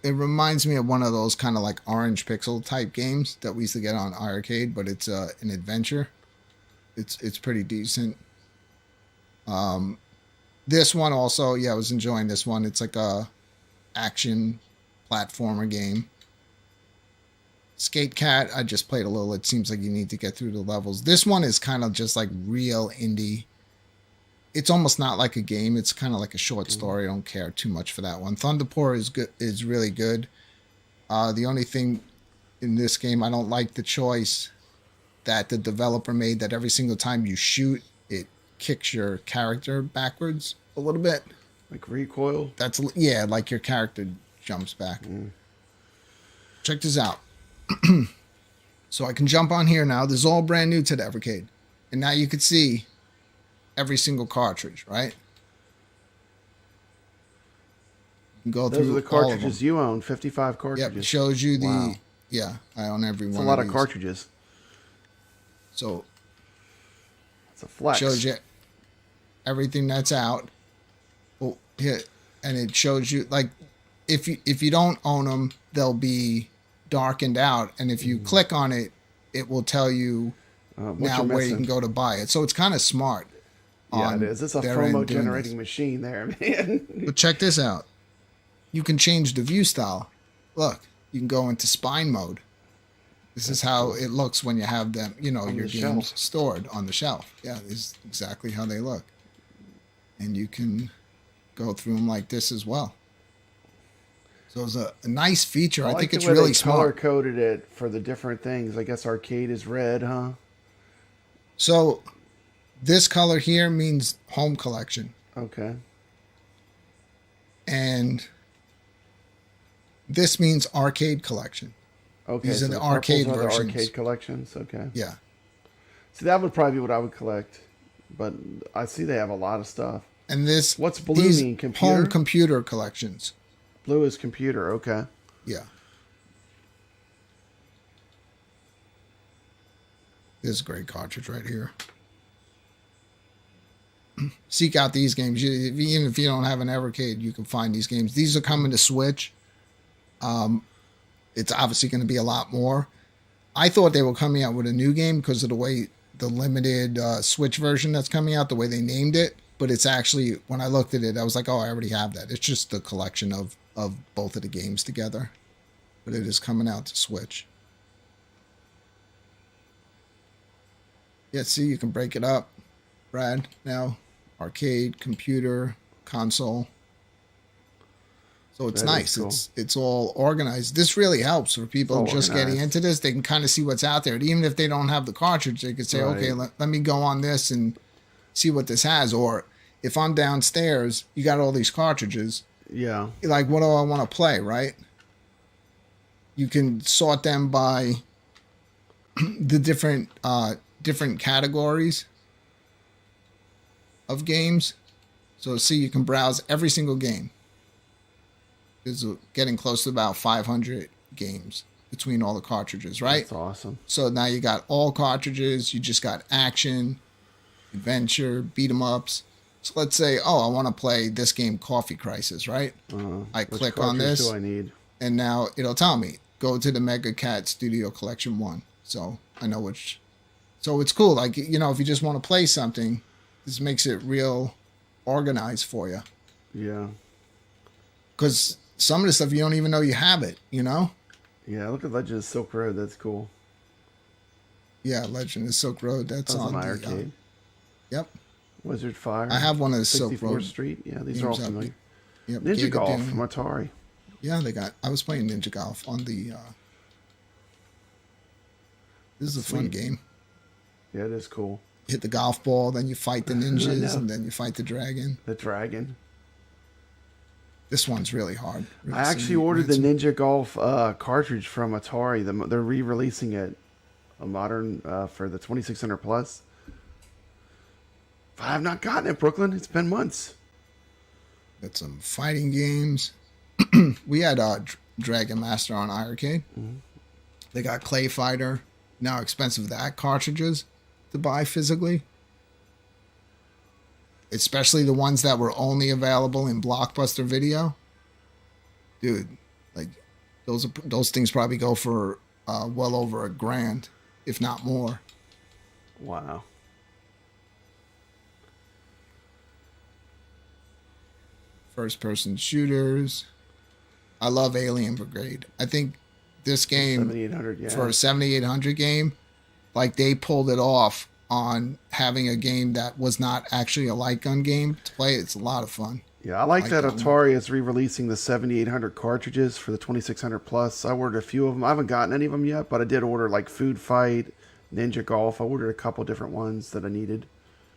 It reminds me of one of those kind of like orange pixel type games that we used to get on arcade, but it's an adventure. It's pretty decent. This one also, yeah, I was enjoying this one. It's like a action platformer game. Skate Cat, I just played a little. It seems like you need to get through the levels. This one is kind of just like real indie. It's almost not like a game. It's kind of like a short story. I don't care too much for that one. Thunderpour is good. Is really good. The only thing in this game, I don't like the choice that the developer made, that every single time you shoot, it kicks your character backwards a little bit. Like recoil? That's, yeah, like your character jumps back. Check this out. So I can jump on here now. This is all brand new to the Evercade. And now you can see every single cartridge, right? You can go Those through are the cartridges you own, 55 cartridges. Yep, it shows you the, Wow. yeah, I own every That's one a lot of of these. cartridges. So It's a flex. shows you everything that's out. Oh, yeah, and it shows you, like, if you don't own them, they'll be darkened out, and if you click on it, it will tell you now where you can go to buy it. So it's kind of smart. Yeah, it is. It's a FOMO generating machine there, man. But check this out. You can change the view style. Look, you can go into spine mode. This is how it looks when you have them, you know, your games stored on the shelf. Yeah, this is exactly how they look. And you can go through them like this as well. So it's a nice feature. I think it's really smart. Color coded it for the different things. I guess arcade is red, huh? So this color here means home collection. Okay. And this means arcade collection. Okay. These are so the arcade versions. The arcade collections. Okay. Yeah. See, that would probably be what I would collect, but I see they have a lot of stuff. And this, what's blue mean? Computer? Home computer collections. Blue is computer. Okay. Yeah. This is a great cartridge right here. Seek out these games. Even if you don't have an Evercade, you can find these games. These are coming to Switch. It's obviously going to be a lot more. I thought they were coming out with a new game because of the way the limited Switch version that's coming out, the way they named it. But it's actually, when I looked at it, I was like, oh, I already have that. It's just the collection of both of the games together. But it is coming out to Switch. Yeah, see, you can break it up, Brad, now. Arcade, computer, console. So it's nice. Cool. It's all organized. This really helps for people just getting into this. They can kind of see what's out there. And even if they don't have the cartridge, they could say, okay, let me go on this and see what this has. Or if I'm downstairs, you got all these cartridges. Yeah. Like, what do I want to play, right? You can sort them by the different categories of games. So see, you can browse every single game. It's getting close to about 500 games between all the cartridges, right? That's awesome. So now you got all cartridges. You just got action, adventure, beat 'em ups. So let's say, oh, I want to play this game, Coffee Crisis, right? I click on this. Do I need? And now it'll tell me go to the Mega Cat Studio Collection 1. So I know which. So it's cool. Like, you know, if you just want to play something, this makes it real organized for you. Yeah. Because some of the stuff you don't even know you have it, you know? Yeah, look at Legend of Silk Road. That's cool. Yeah, Legend of Silk Road. That's on the arcade. Yep. Wizard Fire. I have one of the Silk Road Street. Yeah, these are all familiar. Yep. Ninja Golf from Atari. Yeah, I was playing Ninja Golf on the. This is a fun game. Yeah, it is cool. Hit the golf ball, then you fight the ninjas, and then you fight the dragon. The dragon. This one's really hard. I actually ordered the Ninja Golf cartridge from Atari. They're re-releasing it, a modern for the 2600 plus. I have not gotten it, Brooklyn. It's been months. Got some fighting games. We had Dragon Master on iArcade. Mm-hmm. They got Clay Fighter. Now expensive that cartridges to buy physically. Especially the ones that were only available in Blockbuster Video. Dude, like those things probably go for well over $1,000, if not more. Wow. First person shooters. I love Alien Brigade. I think this game 7800, yeah. For a 7800 game, like they pulled it off on having a game that was not actually a light gun game to play. It's a lot of fun. Yeah, I like that Atari is re-releasing the 7800 cartridges for the 2600 plus. I ordered a few of them. I haven't gotten any of them yet, but I did order like Food Fight, Ninja Golf. I ordered a couple different ones that I needed.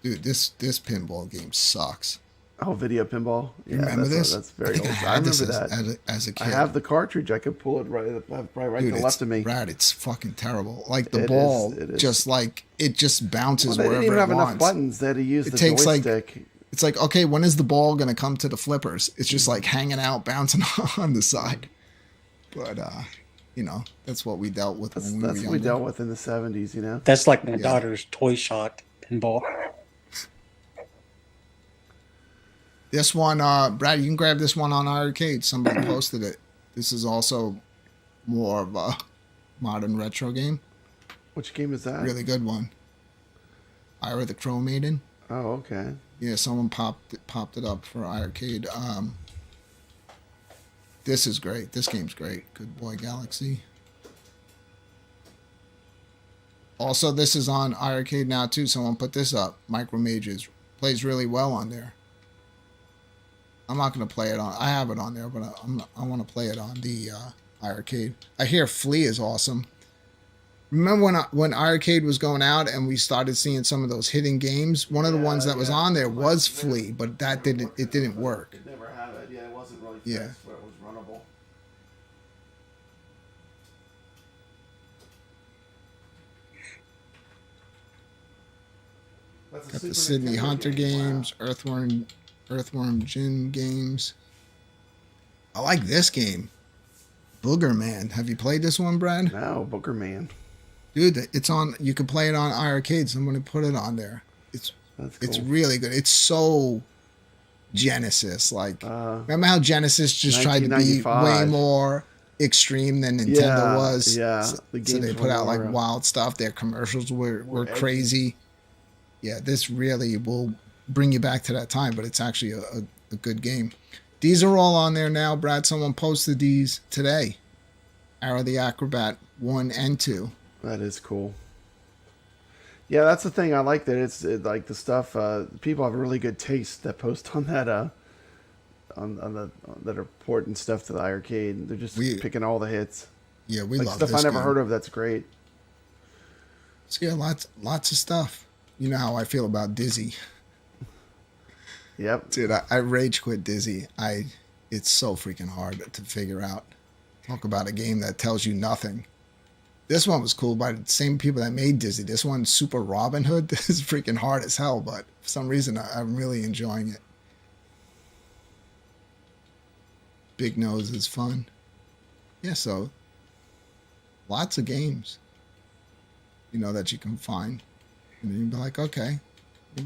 Dude, this pinball game sucks. Oh, Video Pinball. Yeah, remember this? That's very old. I remember that. As a kid. I have the cartridge. I could pull it right to the left of me. Brad, it's fucking terrible. Like the ball, just like it just bounces wherever it wants. They didn't even have enough buttons. They had to use the joystick. It's like, okay, when is the ball going to come to the flippers? It's just like hanging out, bouncing on the side. But, you know, that's what we dealt with when we were younger. That's what we dealt with in the 70s, you know? That's like my daughter's toy shot pinball. This one, Brad, you can grab this one on iArcade. Somebody posted it. This is also more of a modern retro game. Which game is that? Really good one. Ira the Crow Maiden. Oh, okay. Yeah, someone popped it up for iArcade. This is great. This game's great. Good Boy Galaxy. Also, this is on iArcade now too. Someone put this up. Micro Mages plays really well on there. I'm not going to play it on. I have it on there, but I want to play it on the iArcade. I hear Flea is awesome. Remember when iArcade was going out and we started seeing some of those hidden games? One of the ones that was on there was Flea, but that didn't work. It never had it. Yeah, it wasn't really fixed where it was runnable. Got the Sydney Hunter games, Earthworm Jim games. I like this game. Booger Man. Have you played this one, Brad? No, Booger Man. Dude, it's on. You can play it on iArcade. Someone put it on there. It's really good. It's so Genesis. Like, remember how Genesis just tried to be way more extreme than Nintendo was? Yeah. So they put out like wild stuff. Their commercials were crazy. Yeah, this really will bring you back to that time, but it's actually a good game. These are all on there now, Brad. Someone posted these today. Arrow the Acrobat 1 and 2. That is cool. Yeah, that's the thing. I like that it's like the stuff. People have really good taste that post on that. That are porting stuff to the iArcade. They're just picking all the hits. Yeah, we love stuff this I never game. heard of. That's great. So yeah, lots of stuff. You know how I feel about Dizzy. Yep. Dude, I rage quit Dizzy. It's so freaking hard to figure out. Talk about a game that tells you nothing. This one was cool by the same people that made Dizzy. This one, Super Robin Hood, this is freaking hard as hell, but for some reason I'm really enjoying it. Big Nose is fun. Yeah, so lots of games, that you can find. And then you'd be like, okay,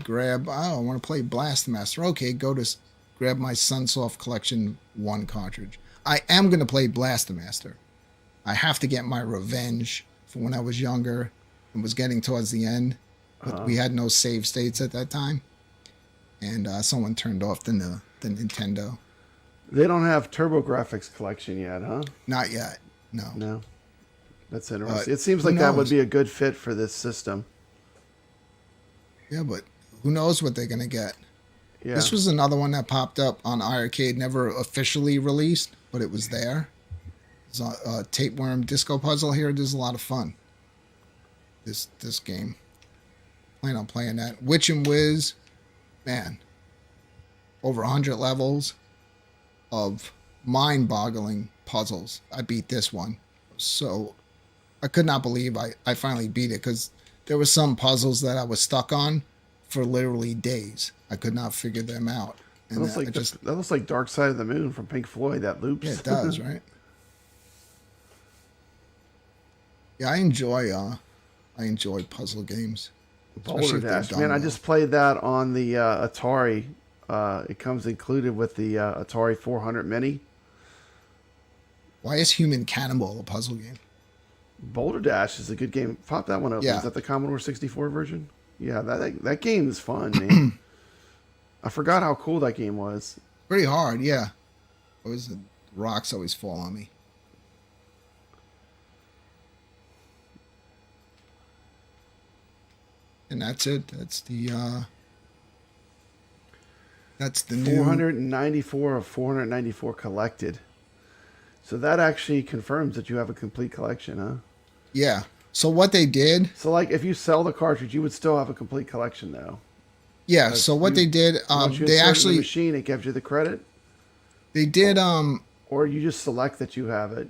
grab, I want to play Blast Master. Okay, go to grab my Sunsoft Collection 1 cartridge. I am going to play Blast Master. I have to get my revenge for when I was younger and was getting towards the end. But we had no save states at that time. And someone turned off the Nintendo. They don't have TurboGrafx collection yet, huh? Not yet. No. No. That's interesting. It seems like that would be a good fit for this system. Yeah, but who knows what they're going to get. Yeah. This was another one that popped up on iArcade, never officially released, but it was there. It's a tapeworm disco puzzle here. There's a lot of fun. This game. Plan on playing that. Witch and Wiz, man. Over 100 levels of mind-boggling puzzles. I beat this one. So I could not believe I finally beat it because there were some puzzles that I was stuck on for literally days. I could not figure them out. And that looks like Dark Side of the Moon from Pink Floyd, that loops. Yeah, it does, right? Yeah, I enjoy puzzle games. Boulder Dash, man, I just played that on the Atari. It comes included with the Atari 400 Mini. Why is Human Cannibal a puzzle game? Boulder Dash is a good game. Pop that one open. Yeah. Is that the Commodore 64 version? Yeah, that game is fun, man. I forgot how cool that game was. Pretty hard, yeah. The rocks always fall on me. And that's it. That's the new 494 of 494 collected. So that actually confirms that you have a complete collection, huh? Yeah. So what they did... So, like, if you sell the cartridge, you would still have a complete collection, though. Yeah, so what they did... they actually... The machine, it gives you the credit? They did... Or you just select that you have it?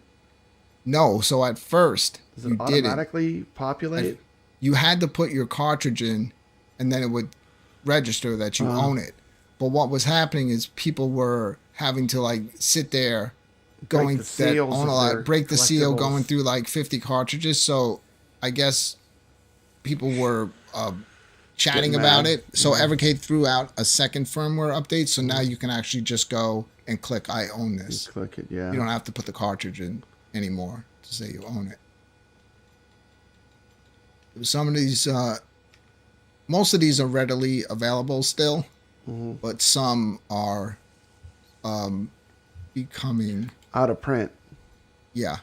No, so at first... Does it automatically populate? You had to put your cartridge in, and then it would register that you own it. But what was happening is people were having to, like, sit there... break the seal, going through like 50 cartridges. So I guess people were chatting about it. So Evercade threw out a second firmware update. So now you can actually just go and click I own this. You click it, yeah. You don't have to put the cartridge in anymore to say you own it. Some of these, most of these are readily available still, but some are becoming... out of print. Yeah.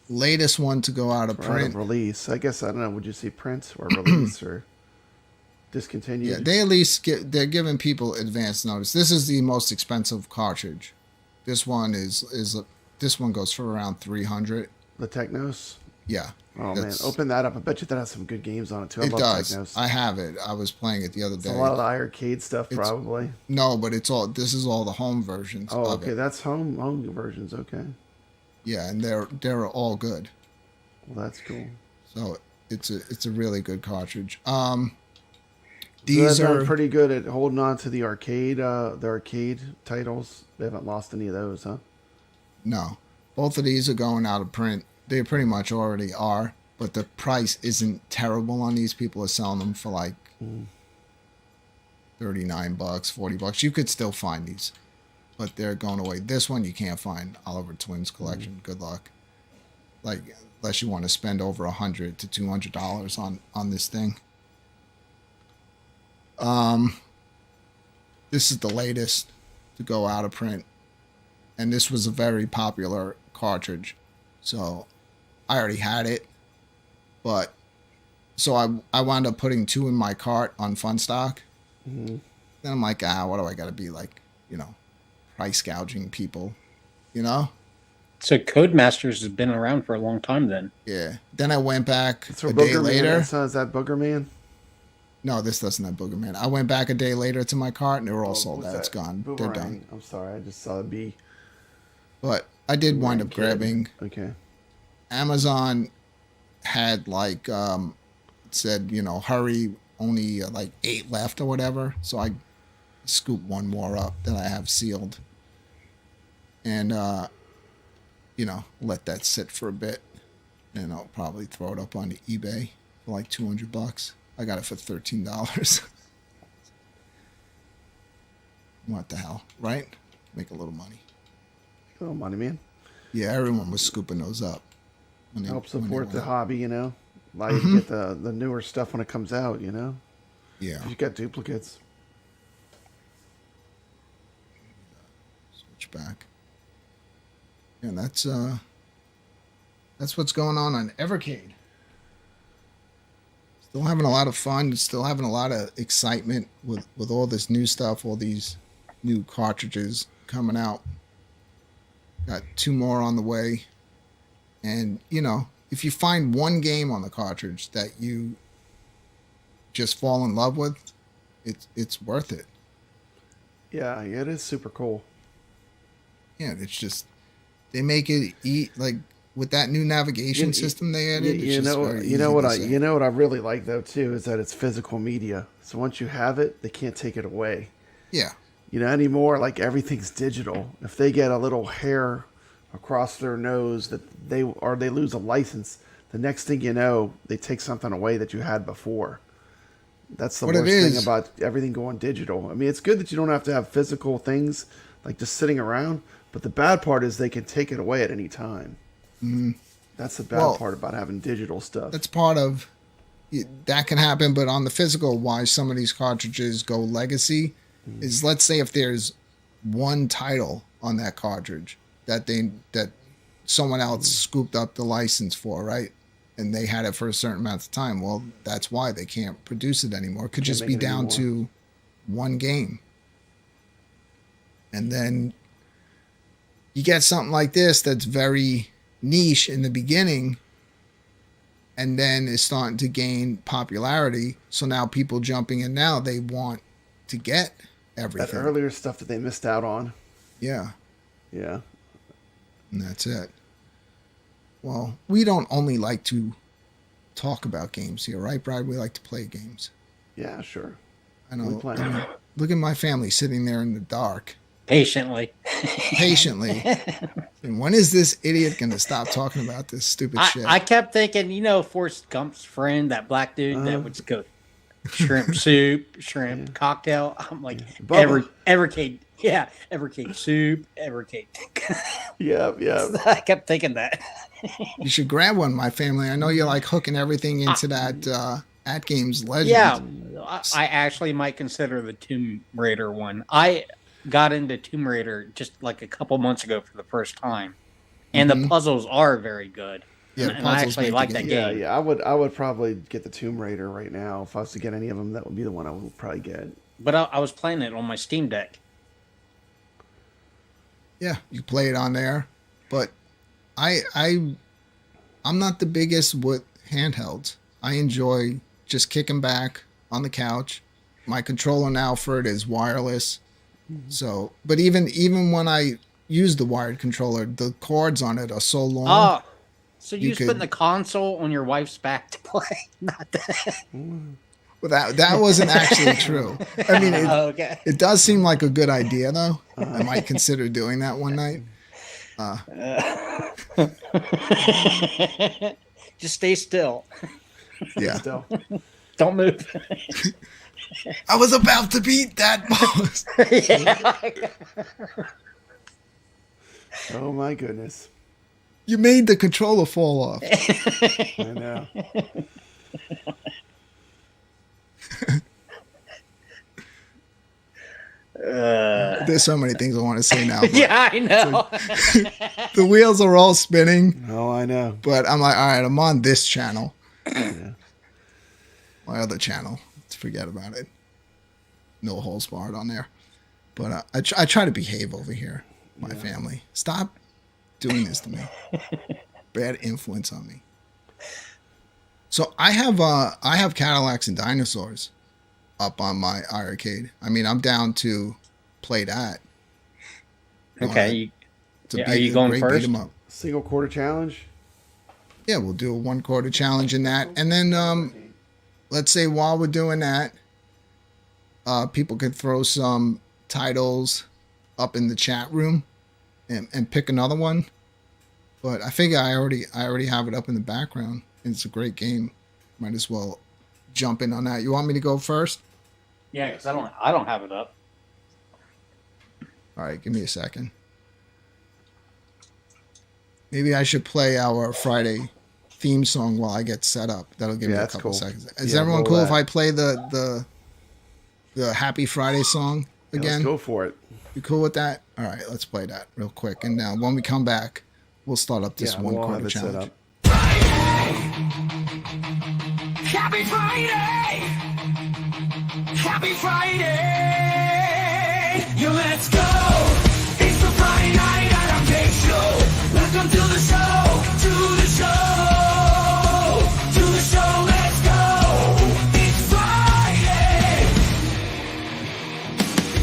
Latest one to go out of print. Out of release. I guess, I don't know, would you see print or release or discontinued? Yeah, they at least they're giving people advance notice. This is the most expensive cartridge. This one this one goes for around 300. The Technos? Yeah. Oh man, open that up. I bet you that has some good games on it too. I love Technos. I have it. I was playing it the other day. It's a lot of the iArcade stuff, probably. No, but this is all the home versions. Oh, okay, that's home versions. Okay. Yeah, and they're all good. Well, that's cool. So it's a really good cartridge. These are pretty good at holding on to the arcade titles. They haven't lost any of those, huh? No, both of these are going out of print. They pretty much already are, but the price isn't terrible on these. People are selling them for like $39, $40. You could still find these, but they're going away. This one you can't find. Oliver Twins collection. Good luck. Like, unless you want to spend over $100 to $200 on this thing. This is the latest to go out of print, and this was a very popular cartridge. So I already had it, but so I wound up putting 2 in my cart on Funstock. Then I'm like, what do I got to be like, price gouging people, So Codemasters has been around for a long time then. Yeah. Then I went back a day later. Is that Booger Man? No, this doesn't have Booger Man. I went back a day later to my cart and they were all sold out. It's gone. Boomerang. They're done. I'm sorry, I just saw a B. But I did wind up grabbing. Okay. Amazon had like said, hurry, only like 8 left or whatever. So I scooped 1 more up that I have sealed. And let that sit for a bit. And I'll probably throw it up on eBay for like $200. I got it for $13. What the hell, right? Make a little money. A little money, man. Yeah, everyone was scooping those up. Help support the hobby, you know. Allow you to get the newer stuff when it comes out, you know. Yeah. You got duplicates. Switch back. And that's what's going on Evercade. Still having a lot of fun. Still having a lot of excitement with all this new stuff, all these new cartridges coming out. Got 2 more on the way. And, you know, if you find one game on the cartridge that you just fall in love with, it's worth it. Yeah, it is super cool. Yeah, it's just, they make it like with that new navigation system they added. You know what I really like though too is that it's physical media. So once you have it, they can't take it away. Yeah. You know, anymore, like everything's digital. If they get a little hair across their nose that they lose a license, the next thing you know, they take something away that you had before. That's the worst thing about everything going digital. I mean, it's good that you don't have to have physical things like just sitting around, but the bad part is they can take it away at any time. Mm-hmm. That's the bad part about having digital stuff. That's part of that can happen, but on the physical, why some of these cartridges go legacy is, let's say if there's one title on that cartridge that someone else scooped up the license for, right? And they had it for a certain amount of time. Well, that's why they can't produce it anymore. It could just be down to one game. And then you get something like this that's very niche in the beginning and then is starting to gain popularity. So now people jumping in now, they want to get everything. That earlier stuff that they missed out on. Yeah. Yeah. And that's it. Well, we don't only like to talk about games here, right, Brad? We like to play games. Yeah, sure. I know. Look at my family sitting there in the dark. Patiently. And when is this idiot going to stop talking about this stupid shit? I kept thinking, you know, Forrest Gump's friend, that black dude that would go shrimp soup, shrimp cocktail. I'm like, Evercade. Yeah, Evercade soup, Evercade. Yeah. I kept thinking that. You should grab one, my family. I know you're like hooking everything into that At Games Legend. Yeah, I actually might consider the Tomb Raider one. I got into Tomb Raider just like a couple months ago for the first time, and the puzzles are very good. Yeah, and I actually like that game. Yeah. I would probably get the Tomb Raider right now. If I was to get any of them, that would be the one I would probably get. But I was playing it on my Steam Deck. Yeah, you play it on there, but I'm not the biggest with handhelds. I enjoy just kicking back on the couch. My controller now for it is wireless. So, but even when I use the wired controller, the cords on it are so long. Oh, so you putting the console on your wife's back to play? Not that. Well, that wasn't actually true. I mean, it does seem like a good idea, though. I might consider doing that one night. Just stay still. Yeah. Don't move. I was about to beat that boss. Oh my goodness. You made the controller fall off. I know. There's so many things I want to say now. Yeah, I know. The wheels are all spinning. Oh, I know. But I'm like, all right, I'm on this channel. My other channel, let's forget about it. No holes barred on there. But I try to behave over here, my family. Stop doing this to me. Bad influence on me. So I have Cadillacs and Dinosaurs up on my iArcade. I mean, I'm down to play that. Okay. Are you going first? Single quarter challenge? Yeah, we'll do a 1 quarter challenge in that. And then let's say while we're doing that, people could throw some titles up in the chat room and pick another one. But I figure I already have it up in the background. It's a great game. Might as well jump in on that. You want me to go first? Yeah, because I don't have it up. All right, give me a second. Maybe I should play our Friday theme song while I get set up. That'll give me a couple seconds. Is everyone cool if I play the Happy Friday song again? Let's go for it. You cool with that? All right, let's play that real quick. And now when we come back, we'll start up this 1 quarter challenge. Happy Friday! Happy Friday! Yo, let's go! It's the Friday Night EVERCADE Show. Welcome to the show, to the show, to the show. Let's go! It's Friday,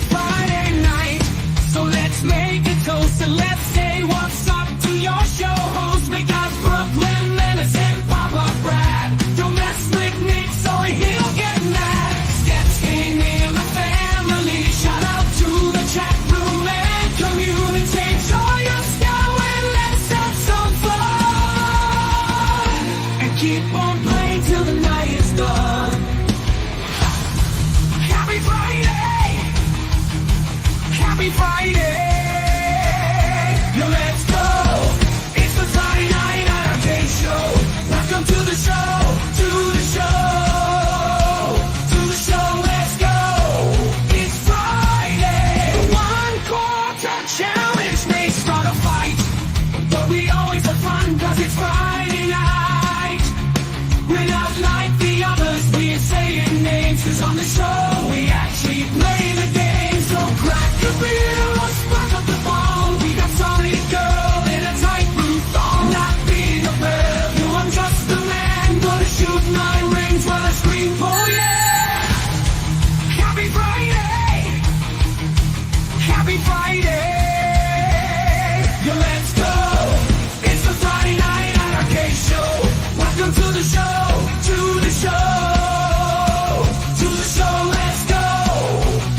Friday night. So let's make a toast and let's say what's up to your show host. Because Brooklyn, Menace, and Papa Brad don't mess with Nick, so he'll get mad. Steps came in the family. Shout out to the chat room and community. Join us now and let's have some fun. And keep on playing till the night is done. Happy Friday! Happy Friday! Yo, let's go! It's the Friday Night EVERCADE Show. Welcome to the show, to the show, to the show. Let's go! It's Friday. 1 quarter challenge may start a fight, but we always have fun 'cause it's Friday night. We're not like the others, we ain't saying names, 'cause on the show we actually play the game. So crack a beer or spark up the ball. We got solid girl in a tight blue thong. Not being a bear, no, I'm just a man. Gonna shoot 9 rings while I scream, oh yeah! Happy Friday! Happy Friday! Yo, let's go! It's the Friday Night EVERCADE Show. Welcome to the show, to the show, to the show. Let's go!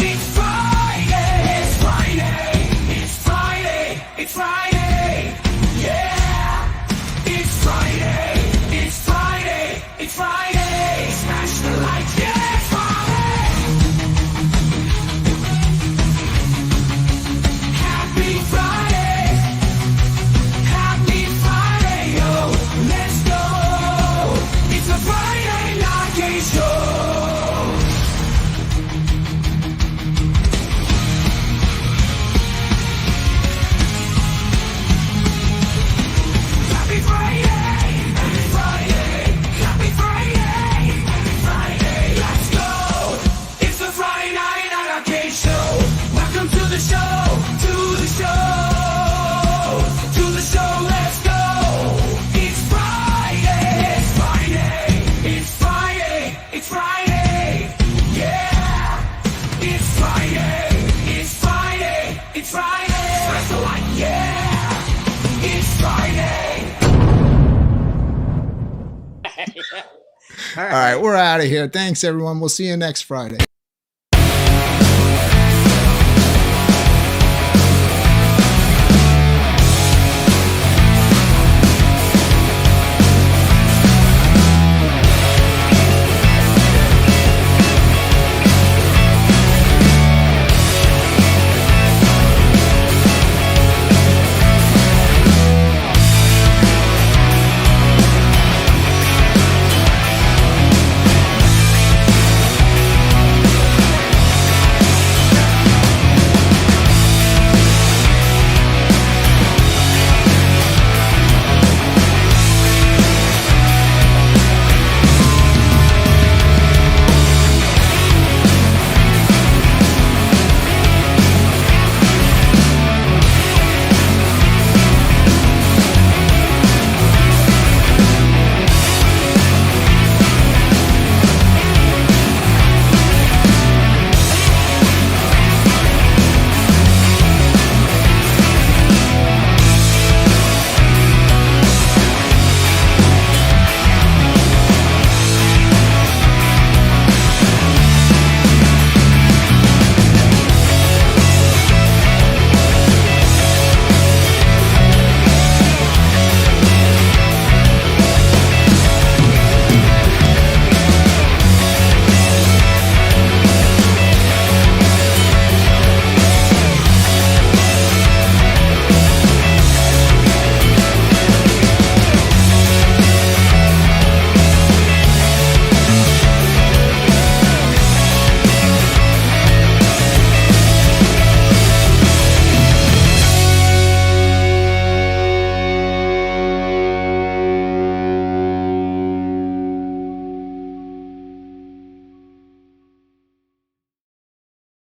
It's Friday! It's Friday! It's Friday! It's Friday! Yeah! It's Friday! It's Friday! It's Friday! Smash the lights! Yeah! It's Friday! Happy Friday! Happy Friday! Yo! Let's go! It's a Friday Night EVERCADE Show! Happy Friday! Happy Friday! Happy Friday! Happy Friday! Let's go! It's the Friday Night EVERCADE Show. Welcome to the show, to the show, to the show. Let's go! It's Friday! It's Friday! It's Friday! It's Friday! Yeah! It's Friday! It's Friday! It's Friday! Smash the light! Yeah! It's Friday! All right, we're out of here. Thanks, everyone. We'll see you next Friday.